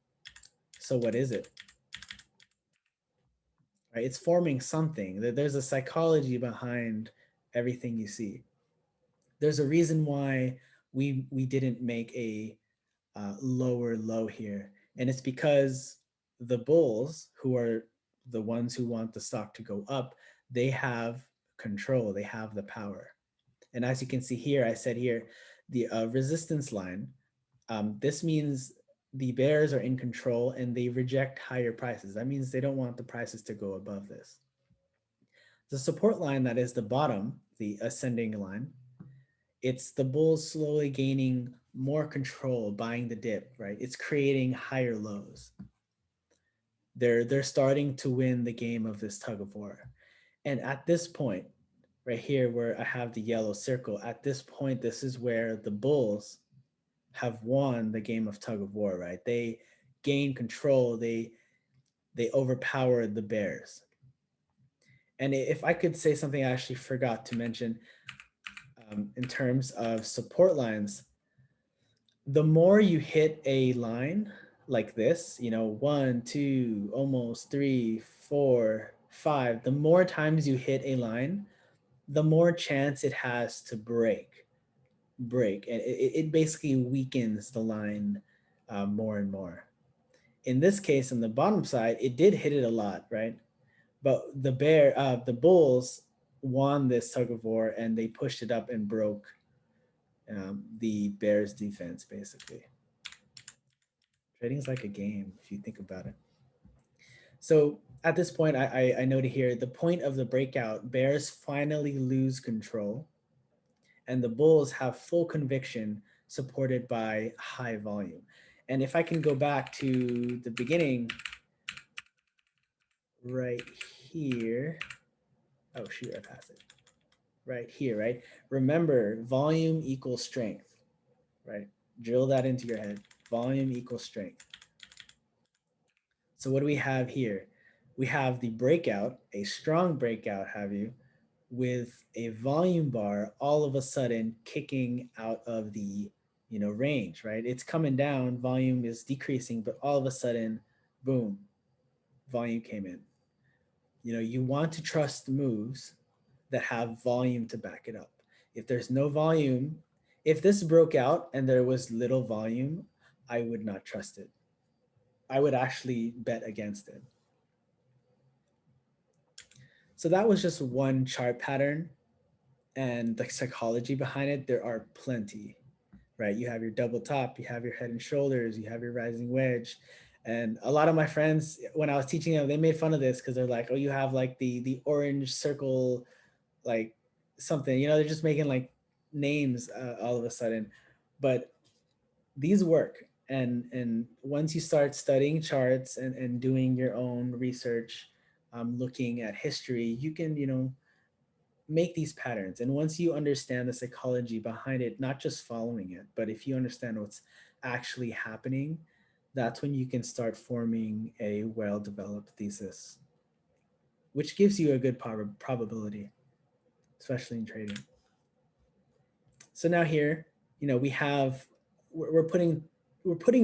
So what is it? Right? It's forming something. There's a psychology behind everything you see. There's a reason why we didn't make a lower low here, and it's because the bulls, who are the ones who want the stock to go up, they have control, they have the power. And as you can see here, I said here, the resistance line, this means the bears are in control and they reject higher prices. That means they don't want the prices to go above this. The support line, that is the bottom, the ascending line, it's the bulls slowly gaining more control, buying the dip, right? It's creating higher lows. They're starting to win the game of this tug of war. And at this point, right here where I have the yellow circle, at this point, this is where the bulls have won the game of tug of war, right? They gain control, they overpowered the bears. And if I could say something I actually forgot to mention, in terms of support lines, the more you hit a line like this, 1, 2, almost 3, 4, 5, the more times you hit a line, the more chance it has to break. And it basically weakens the line more and more. In this case, on the bottom side, it did hit it a lot, right? But the bulls won this tug of war, and they pushed it up and broke the bears' defense, basically. Trading is like a game, if you think about it. So at this point, I noted here, the point of the breakout, bears finally lose control, and the bulls have full conviction supported by high volume. And if I can go back to the beginning right here, oh shoot, I passed it. Right here, right? Remember, volume equals strength, right? Drill that into your head. Volume equals strength. So what do we have here? We have the breakout, a strong breakout, have you, with a volume bar all of a sudden kicking out of the range, right? It's coming down, volume is decreasing, but all of a sudden, boom, volume came in. You want to trust moves that have volume to back it up. If there's no volume, if this broke out and there was little volume, I would not trust it. I would actually bet against it. So that was just one chart pattern, and the psychology behind it, there are plenty, right? You have your double top, you have your head and shoulders, you have your rising wedge. And a lot of my friends, when I was teaching them, they made fun of this because they're like, oh, you have like the orange circle, like something, they're just making like names all of a sudden. But these work. And once you start studying charts and doing your own research, looking at history, you can, make these patterns. And once you understand the psychology behind it, not just following it, but if you understand what's actually happening, that's when you can start forming a well-developed thesis, which gives you a good probability, especially in trading. So now here, we're putting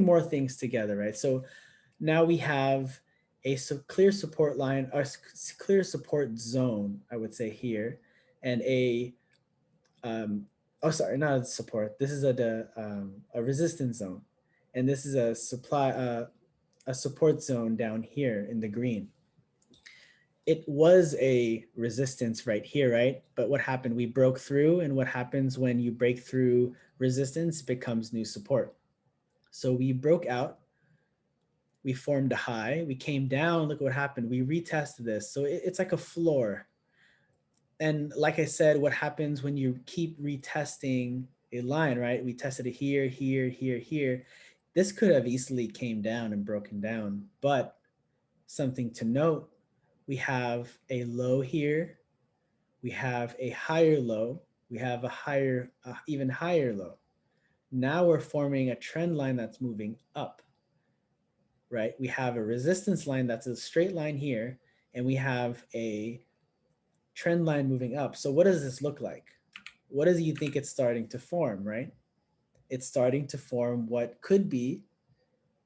more things together, right? So now we have a clear support line, or clear support zone, I would say here, and not a support. This is a resistance zone, and this is a support zone down here in the green. It was a resistance right here, right? But what happened? We broke through, and what happens when you break through resistance becomes new support. So we broke out, we formed a high, we came down, look what happened. We retested this. So it's like a floor. And like I said, what happens when you keep retesting a line, right? We tested it here, here, here, here. This could have easily came down and broken down, but something to note, we have a low here, we have a higher low, we have a higher, even higher low. Now we're forming a trend line that's moving up, right? We have a resistance line that's a straight line here, and we have a trend line moving up. So what does this look like? What does you think it's starting to form, right? It's starting to form what could be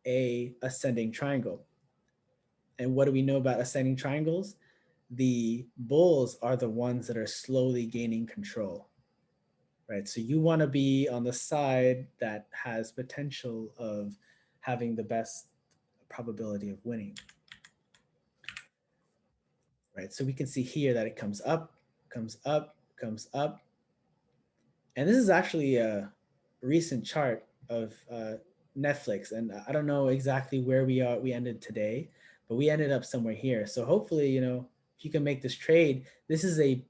a ascending triangle. And what do we know about ascending triangles? The bulls are the ones that are slowly gaining control, right? So you want to be on the side that has potential of having the best probability of winning, right? So we can see here that it comes up, comes up, comes up. And this is actually a recent chart of Netflix. And I don't know exactly where we ended today, but we ended up somewhere here. So hopefully, if you can make this trade, this is a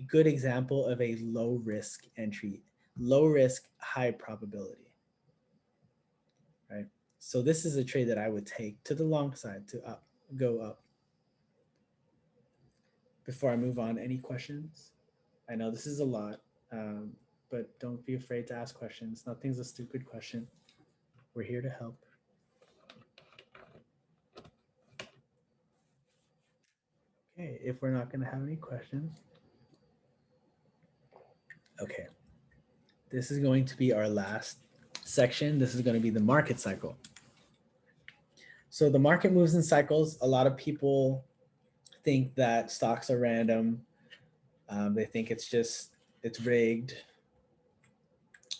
good example of a low risk entry, low risk, high probability, right? So this is a trade that I would take to the long side to go up. before I move on, any questions? I know this is a lot, but don't be afraid to ask questions. Nothing's a stupid question. We're here to help. Okay, if we're not going to have any questions. Okay, this is going to be our last section. This is going to be the market cycle. So the market moves in cycles. A lot of people think that stocks are random. They think it's rigged.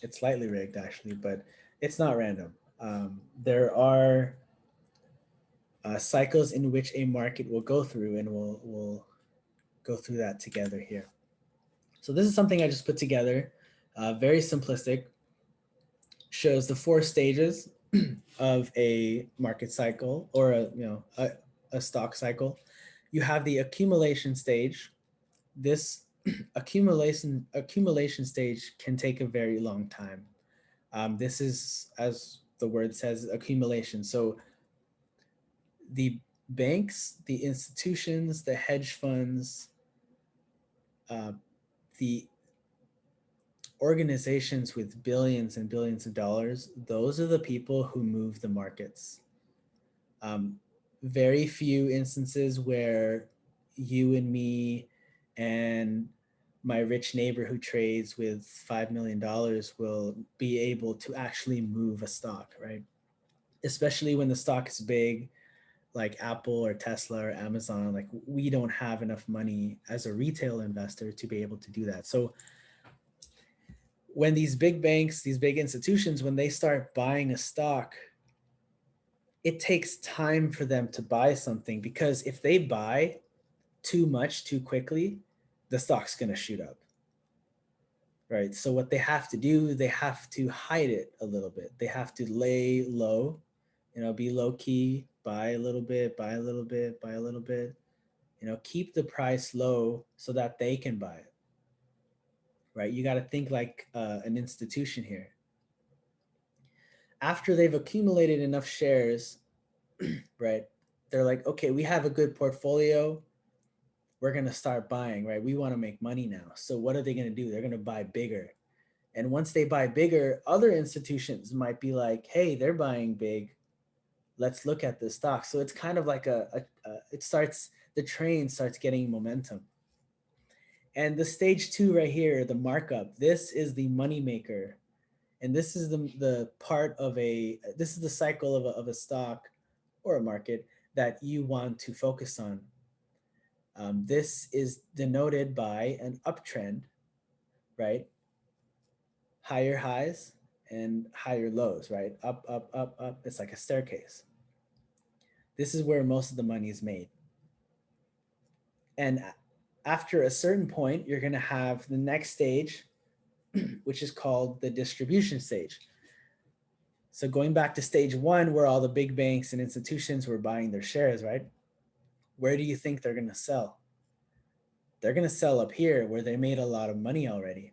It's slightly rigged actually, but it's not random. There are cycles in which a market will go through, and we'll go through that together here. So this is something I just put together, very simplistic, shows the 4 stages of a market cycle or a stock cycle. You have the accumulation stage. This accumulation stage can take a very long time. This is, as the word says, accumulation. So the banks, the institutions, the hedge funds, the organizations with billions and billions of dollars, those are the people who move the markets. Very few instances where you and me and my rich neighbor who trades with $5 million will be able to actually move a stock, right? Especially when the stock is big, like Apple or Tesla or Amazon. Like, we don't have enough money as a retail investor to be able to do that. So when these big banks, these big institutions, when they start buying a stock, it takes time for them to buy something, because if they buy too much too quickly, the stock's going to shoot up. Right? So what they have to do, they have to hide it a little bit. They have to lay low, be low key, buy a little bit, buy a little bit, buy a little bit, keep the price low so that they can buy it. Right? You got to think like an institution here. After they've accumulated enough shares, right, they're like, okay, we have a good portfolio. We're going to start buying, right? We want to make money now. So what are they going to do? They're going to buy bigger. And once they buy bigger, other institutions might be like, hey, they're buying big. Let's look at this stock. So it's kind of like the train starts getting momentum. And the stage 2 right here, the markup, this is the money maker. And this is the part of this is the cycle of a stock or a market that you want to focus on. This is denoted by an uptrend, right? Higher highs and higher lows, right? Up, up, up, up. It's like a staircase. This is where most of the money is made. And after a certain point, you're going to have the next stage, which is called the distribution stage. So going back to stage 1, where all the big banks and institutions were buying their shares, right? Where do you think they're going to sell? They're going to sell up here where they made a lot of money already.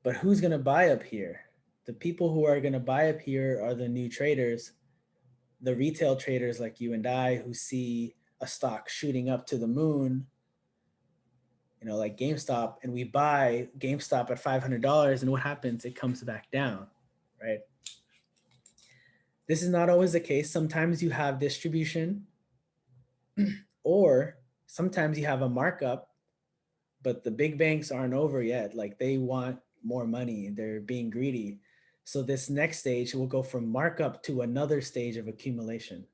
But who's going to buy up here? The people who are going to buy up here are the new traders, the retail traders like you and I, who see a stock shooting up to the moon, like GameStop, and we buy GameStop at $500, and what happens? It comes back down, right? This is not always the case. Sometimes you have distribution, or sometimes you have a markup, but the big banks aren't over yet. Like, they want more money. They're being greedy. So this next stage will go from markup to another stage of accumulation,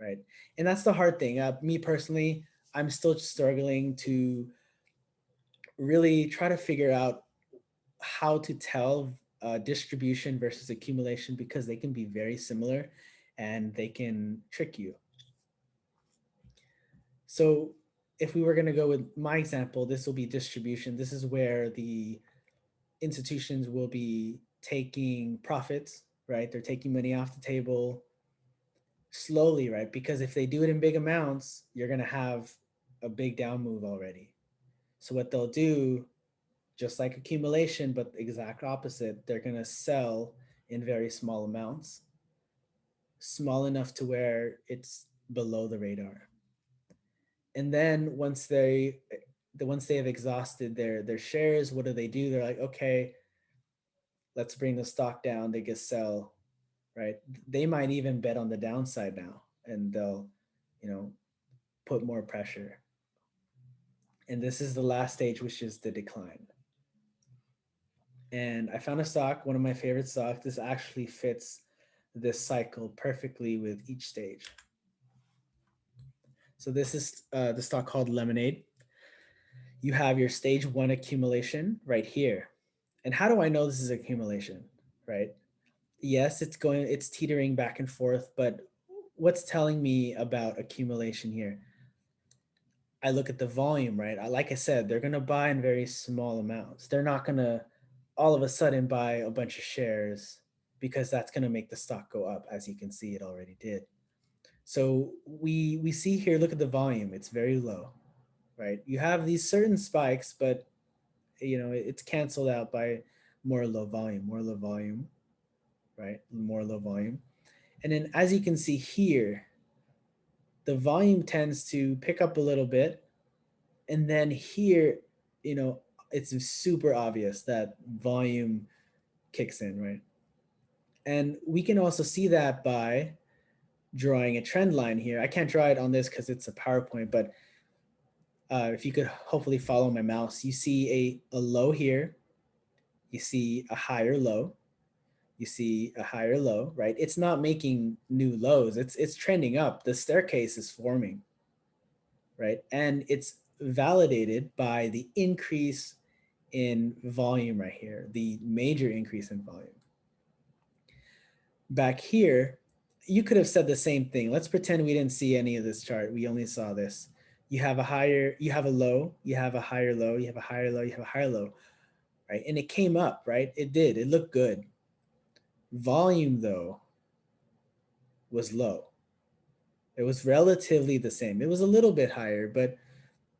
right? And that's the hard thing. Me personally, I'm still struggling to really try to figure out how to tell distribution versus accumulation, because they can be very similar and they can trick you. So if we were going to go with my example, this will be distribution. This is where the institutions will be taking profits, right? They're taking money off the table slowly, right? Because if they do it in big amounts, you're going to have a big down move already. So what they'll do, just like accumulation, but the exact opposite, they're going to sell in very small amounts, small enough to where it's below the radar. And then once they have exhausted their shares, what do? They're like, okay, let's bring the stock down. They get sell, right? They might even bet on the downside now, and they'll, put more pressure. And this is the last stage, which is the decline. And I found a stock, one of my favorite stocks. This actually fits this cycle perfectly with each stage. So this is the stock called Lemonade. You have your stage 1 accumulation right here. And how do I know this is accumulation, right? Yes, it's teetering back and forth, but what's telling me about accumulation here? I look at the volume, right? Like I said, they're going to buy in very small amounts. They're not going to all of a sudden buy a bunch of shares, because that's going to make the stock go up. As you can see, it already did. So we see here, look at the volume. It's very low, right? You have these certain spikes, but it's canceled out by more low volume, right? More low volume. And then as you can see here, the volume tends to pick up a little bit. And then here, it's super obvious that volume kicks in, right? And we can also see that by drawing a trend line here. I can't draw it on this because it's a PowerPoint, but if you could hopefully follow my mouse, you see a low here, you see a higher low, you see a higher low, right? It's not making new lows. It's trending up. The staircase is forming, right? And it's validated by the increase in volume right here, the major increase in volume. Back here, you could have said the same thing. Let's pretend we didn't see any of this chart. We only saw this. You have a low, you have a higher low, you have a higher low, you have a higher low, right? And it came up, right? It did. It looked good. Volume, though, was low. It was relatively the same. It was a little bit higher, but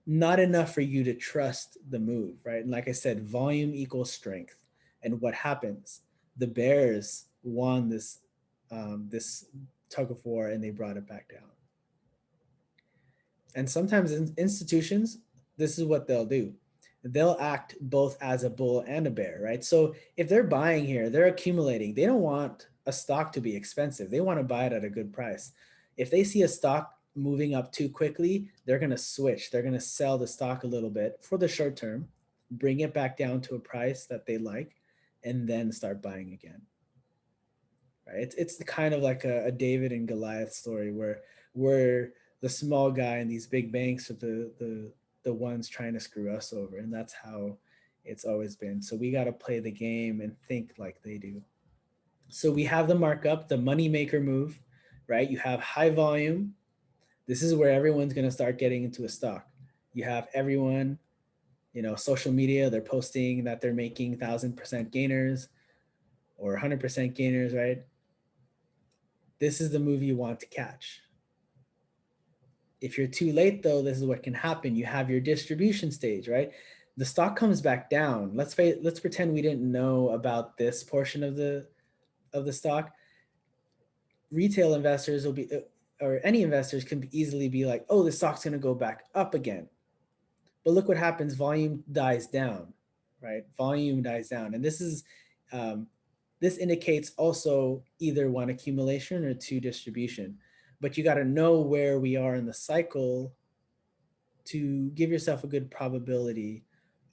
not enough for you to trust the move, right? And like I said, volume equals strength. And what happens? The bears won this tug of war, and they brought it back down. And sometimes in institutions, this is what they'll do. They'll act both as a bull and a bear, right? So if they're buying here, they're accumulating. They don't want a stock to be expensive. They want to buy it at a good price. If they see a stock moving up too quickly, they're going to switch. They're going to sell the stock a little bit for the short term, bring it back down to a price that they like, and then start buying again. Right? It's kind of like a David and Goliath story where the small guy and these big banks are the ones trying to screw us over. And that's how it's always been. So we got to play the game and think like they do. So we have the markup, the money maker move, right? You have high volume. This is where everyone's going to start getting into a stock. You have everyone, social media, they're posting that they're making 1,000% gainers or 100% gainers, right? This is the move you want to catch. If you're too late, though, this is what can happen. You have your distribution stage, right? The stock comes back down. Let's pretend we didn't know about this portion of the stock. Retail investors will be, or any investors can easily be like, oh, the stock's going to go back up again. But look what happens. Volume dies down, right? Volume dies down. And this indicates also either 1, accumulation, or 2, distribution. But you got to know where we are in the cycle to give yourself a good probability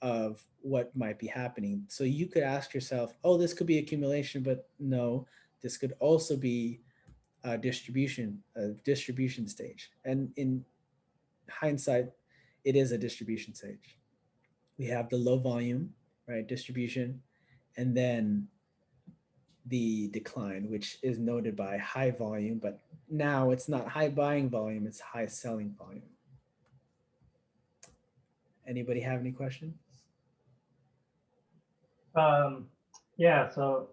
of what might be happening. So you could ask yourself, oh, this could be accumulation, but no, this could also be a distribution stage. And in hindsight, it is a distribution stage. We have the low volume, right, distribution, and then the decline, which is noted by high volume, but now it's not high buying volume, it's high selling volume. Anybody have any questions? Yeah, so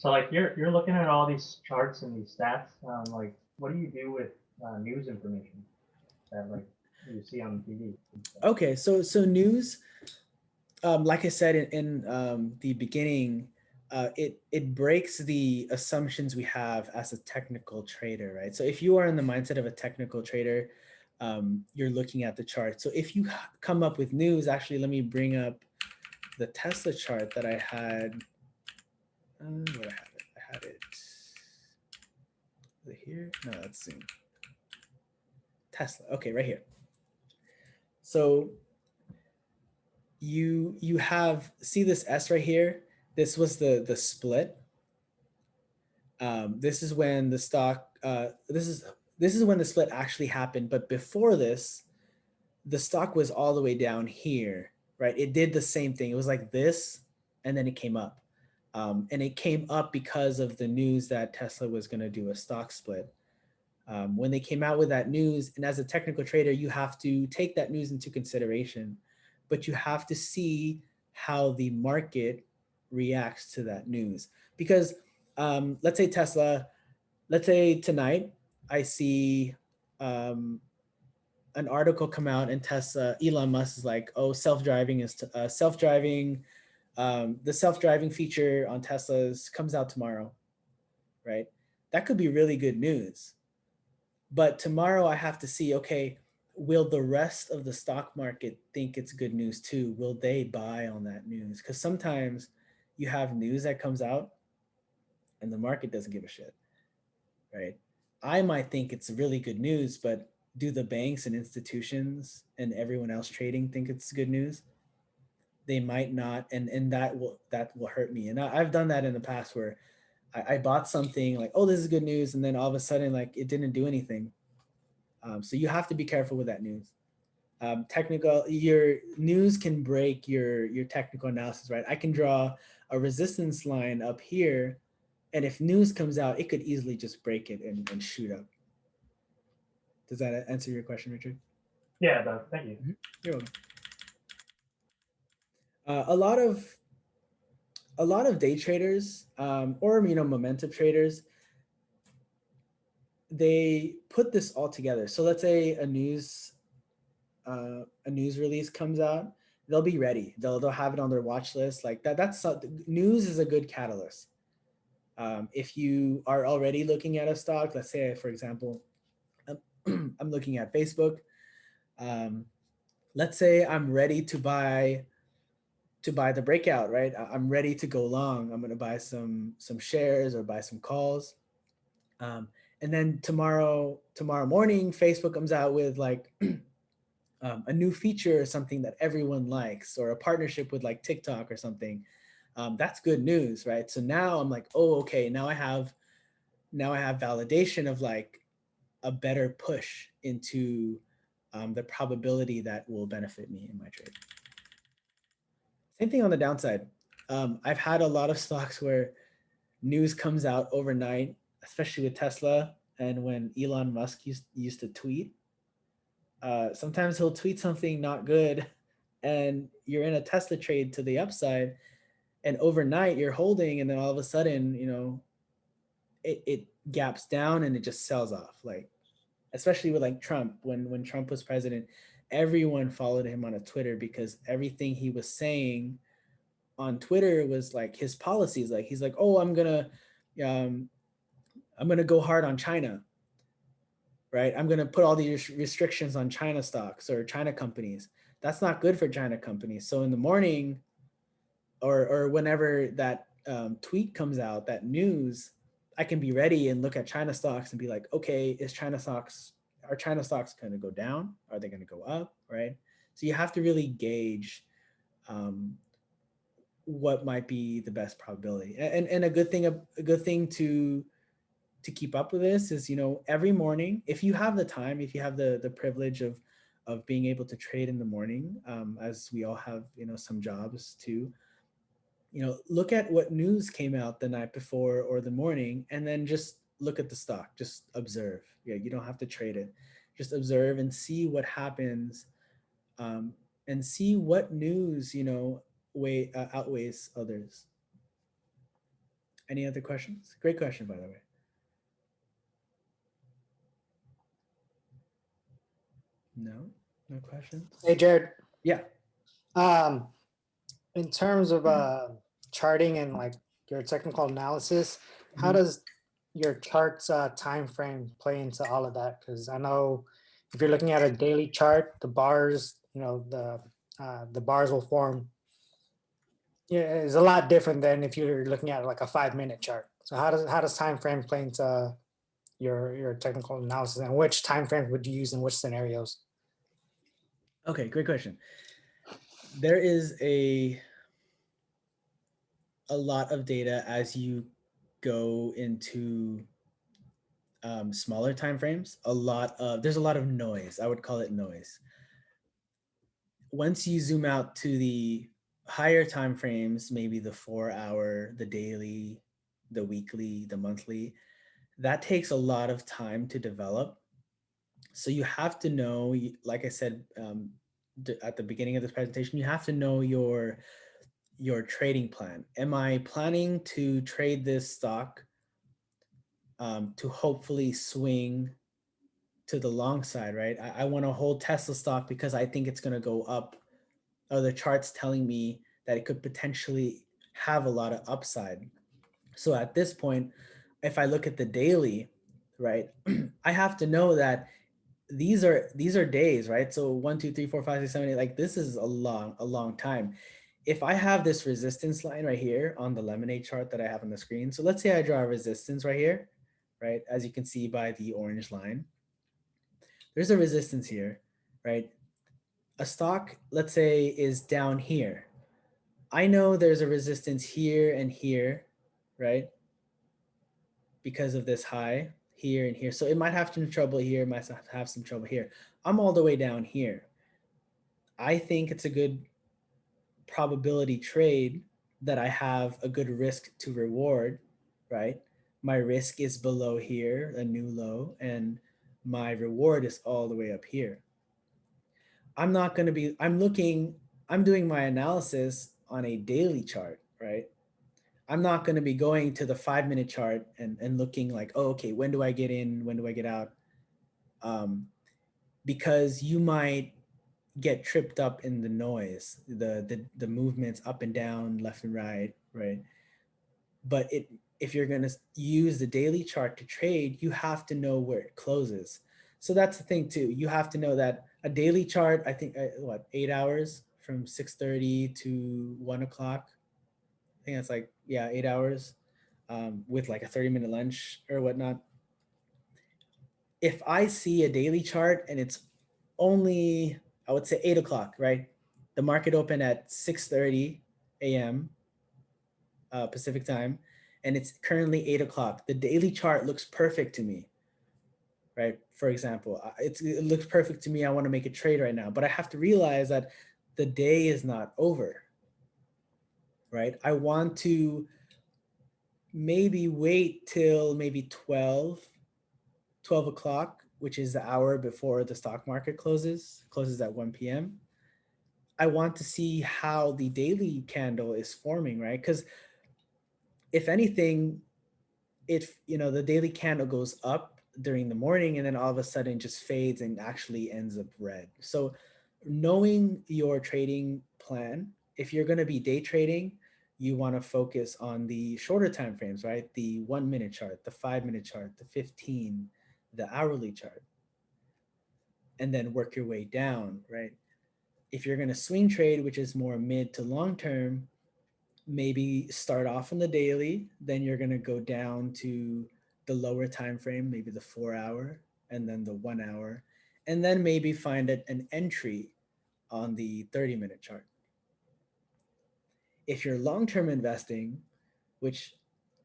like you're looking at all these charts and these stats. Like, what do you do with news information that like you see on TV? Okay, so news, like I said in the beginning, it breaks the assumptions we have as a technical trader, right? So if you are in the mindset of a technical trader, you're looking at the chart. So if you come up with news, actually, let me bring up the Tesla chart that I had. Where I had it. Is it here? No, that's soon. Tesla. Okay, right here. So you have, see this S right here? This was the split. This is when the stock, this is when the split actually happened. But before this, the stock was all the way down here, right? It did the same thing. It was like this, and then it came up. And it came up because of the news that Tesla was going to do a stock split. When they came out with that news, and as a technical trader, you have to take that news into consideration, but you have to see how the market reacts to that news. Because let's say Tesla, let's say tonight I see an article come out and Tesla, Elon Musk is like, oh, self-driving is self-driving. The self-driving feature on Teslas comes out tomorrow, right? That could be really good news. But tomorrow I have to see, okay, will the rest of the stock market think it's good news too? Will they buy on that news? Because sometimes you have news that comes out and the market doesn't give a shit, right? I might think it's really good news, but do the banks and institutions and everyone else trading think it's good news? They might not, and that will hurt me. And I've done that in the past where I bought something like, oh, this is good news, and then all of a sudden, like, it didn't do anything. So you have to be careful with that news. Your news can break your technical analysis, right? I can draw a resistance line up here, and if news comes out, it could easily just break it and shoot up. Does that answer your question, Richard? Yeah, it does. Thank you. You're welcome. A lot of day traders, or momentum traders, they put this all together. So let's say a news release comes out, they'll be ready. They'll have it on their watch list. Like that's news is a good catalyst. If you are already looking at a stock, let's say, for example, I'm looking at Facebook. Let's say I'm ready to buy the breakout, right? I'm ready to go long. I'm going to buy some shares or buy some calls. And then tomorrow morning, Facebook comes out with like a new feature or something that everyone likes, or a partnership with like TikTok or something. That's good news, right? So now I'm like, oh, okay, now I have validation of like a better push into the probability that will benefit me in my trade. Same thing on the downside. I've had a lot of stocks where news comes out overnight, especially with Tesla, and when Elon Musk used to tweet. Sometimes he'll tweet something not good, and you're in a Tesla trade to the upside, and overnight you're holding, and then all of a sudden, it gaps down and it just sells off. Like, especially with like Trump, when Trump was president, everyone followed him on a Twitter because everything he was saying on Twitter was like his policies. Like he's like, oh, I'm gonna go hard on China, right? I'm gonna put all these restrictions on China stocks or China companies. That's not good for China companies. So in the morning, or whenever that tweet comes out, that news, I can be ready and look at China stocks and be like, okay, are China stocks going to go down? Are they going to go up, right? So you have to really gauge what might be the best probability. And a good thing to keep up with this is, every morning, if you have the time, if you have the privilege of being able to trade in the morning, as we all have, some jobs too, look at what news came out the night before or the morning, and then just look at the stock, just observe. Yeah, you don't have to trade it. Just observe and see what happens, and see what news, outweighs others. Any other questions? Great question, by the way. No questions? Hey, Jared. Yeah. In terms of charting and like your technical analysis, how does your charts time frame play into all of that? Because I know if you're looking at a daily chart, the bars, the bars will form. Yeah, it's a lot different than if you're looking at like a 5-minute chart. So how does time frame play into your technical analysis, and which time frames would you use in which scenarios? Okay, great question. There is a lot of data as you go into smaller time frames. There's a lot of noise. I would call it noise. Once you zoom out to the higher time frames, maybe the 4-hour, the daily, the weekly, the monthly, that takes a lot of time to develop. So you have to know, like I said at the beginning of this presentation, you have to know your trading plan. Am I planning to trade this stock to hopefully swing to the long side, right? I want to hold Tesla stock because I think it's going to go up, or the chart's telling me that it could potentially have a lot of upside. So at this point, if I look at the daily, right, I have to know that these are days, right? So 1, 2, 3, 4, 5, 6, 7, 8, like this is a long time. If I have this resistance line right here on the lemonade chart that I have on the screen, so let's say I draw a resistance right here, right? As you can see by the orange line, there's a resistance here, right? A stock, let's say, is down here. I know there's a resistance here and here, right? Because of this high here and here. So it might have some trouble here, it might have some trouble here. I'm all the way down here. I think it's a good probability trade that I have a good risk to reward, right? My risk is below here, a new low, and my reward is all the way up here. I'm not going to be, I'm doing my analysis on a daily chart, right? I'm not going to be going to the 5-minute chart and looking like, oh, okay, when do I get in? When do I get out? Because you might get tripped up in the noise, the movements up and down, left and right, right? But if you're going to use the daily chart to trade, you have to know where it closes. So that's the thing too. You have to know that a daily chart, I think, 8 hours from 6:30 to 1 o'clock. I think that's like, yeah, 8 hours with like a 30-minute lunch or whatnot. If I see a daily chart and it's only, I would say 8 o'clock, right? The market opened at 6:30 a.m. Pacific time, and it's currently 8 o'clock. The daily chart looks perfect to me, right? For example, it looks perfect to me. I want to make a trade right now, but I have to realize that the day is not over, right? I want to maybe wait till maybe 12 o'clock, which is the hour before the stock market closes at 1 p.m. I want to see how the daily candle is forming, right? Because if anything, the daily candle goes up during the morning and then all of a sudden just fades and actually ends up red. So knowing your trading plan, if you're going to be day trading, you want to focus on the shorter time frames, right? The 1-minute chart, the 5-minute chart, the 15, the hourly chart, and then work your way down, right? If you're going to swing trade, which is more mid to long term, maybe start off on the daily, then you're going to go down to the lower time frame, maybe the 4-hour and then the 1 hour, and then maybe find an entry on the 30-minute chart. If you're long-term investing, which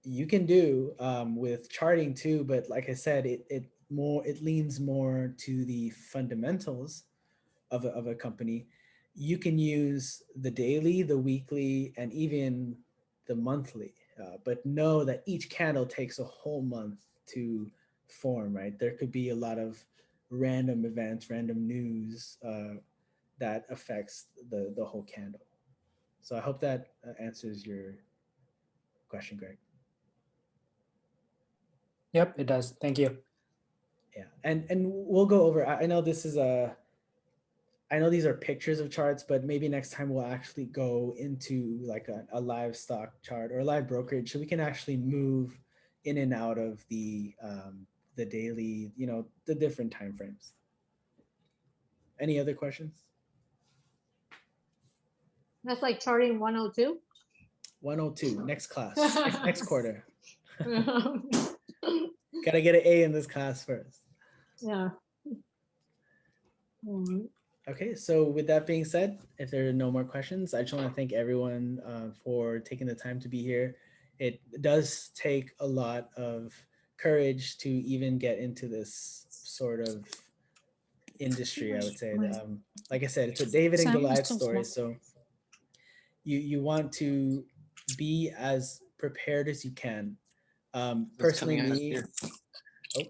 you can do with charting too, but like I said, it leans more to the fundamentals of a company. You can use the daily, the weekly, and even the monthly, but know that each candle takes a whole month to form, right? There could be a lot of random events, random news that affects the whole candle. So I hope that answers your question, Greg. Yep, it does. Thank you. Yeah, and we'll go over. I know this is I know these are pictures of charts, but maybe next time we'll actually go into like a live stock chart or a live brokerage, so we can actually move in and out of the daily, the different time frames. any other questions? That's like charting 102. 102, next class, next quarter. Yeah. Gotta get an A in this class first. Okay, so with that being said, if there are no more questions, I just want to thank everyone for taking the time to be here. It does take a lot of courage to even get into this sort of industry, I would say. Like I said, it's a David and Goliath story. So you want to be as prepared as you can. Personally, me. Oh,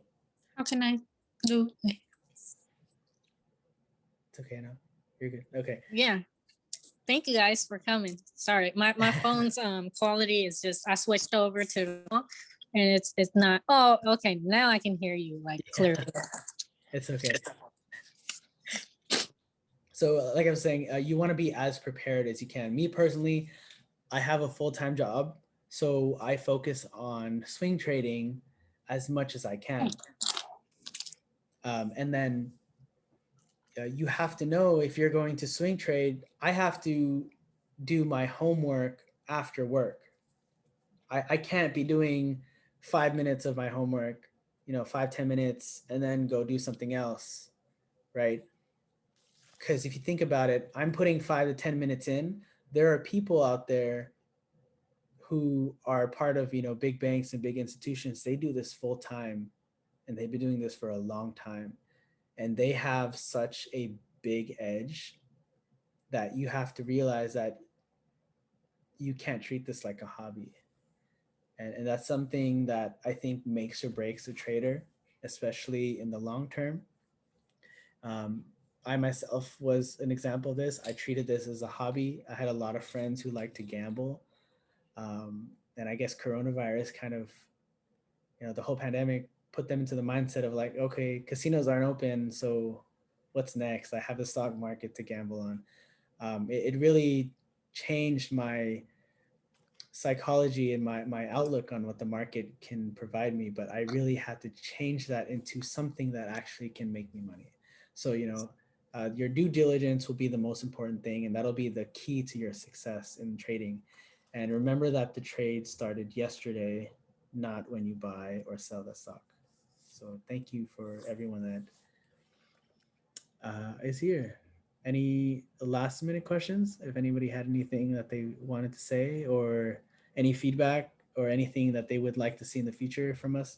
How can I do? it's okay now. You're good. Okay. Yeah. Thank you guys for coming. Sorry, my phone's quality is just, I switched over to, and it's not. Oh, okay. Now I can hear you like clearly. It's okay. So like I was saying, you want to be as prepared as you can. Me personally, I have a full-time job, so I focus on swing trading as much as I can. And then you have to know, if you're going to swing trade, I have to do my homework after work. I can't be doing 5 minutes of my homework, 5-10 minutes, and then go do something else, right? Because if you think about it, I'm putting 5 to 10 minutes in. There are people out there who are part of, big banks and big institutions. They do this full time, and they've been doing this for a long time. And they have such a big edge that you have to realize that you can't treat this like a hobby. And that's something that I think makes or breaks a trader, especially in the long term. I myself was an example of this. I treated this as a hobby. I had a lot of friends who like to gamble. And I guess coronavirus kind of, the whole pandemic put them into the mindset of like, okay, casinos aren't open, so what's next? I have the stock market to gamble on. It really changed my psychology and my outlook on what the market can provide me, but I really had to change that into something that actually can make me money. So, your due diligence will be the most important thing, and that'll be the key to your success in trading. And remember that the trade started yesterday, not when you buy or sell the stock. So thank you for everyone that is here. Any last minute questions? If anybody had anything that they wanted to say, or any feedback, or anything that they would like to see in the future from us?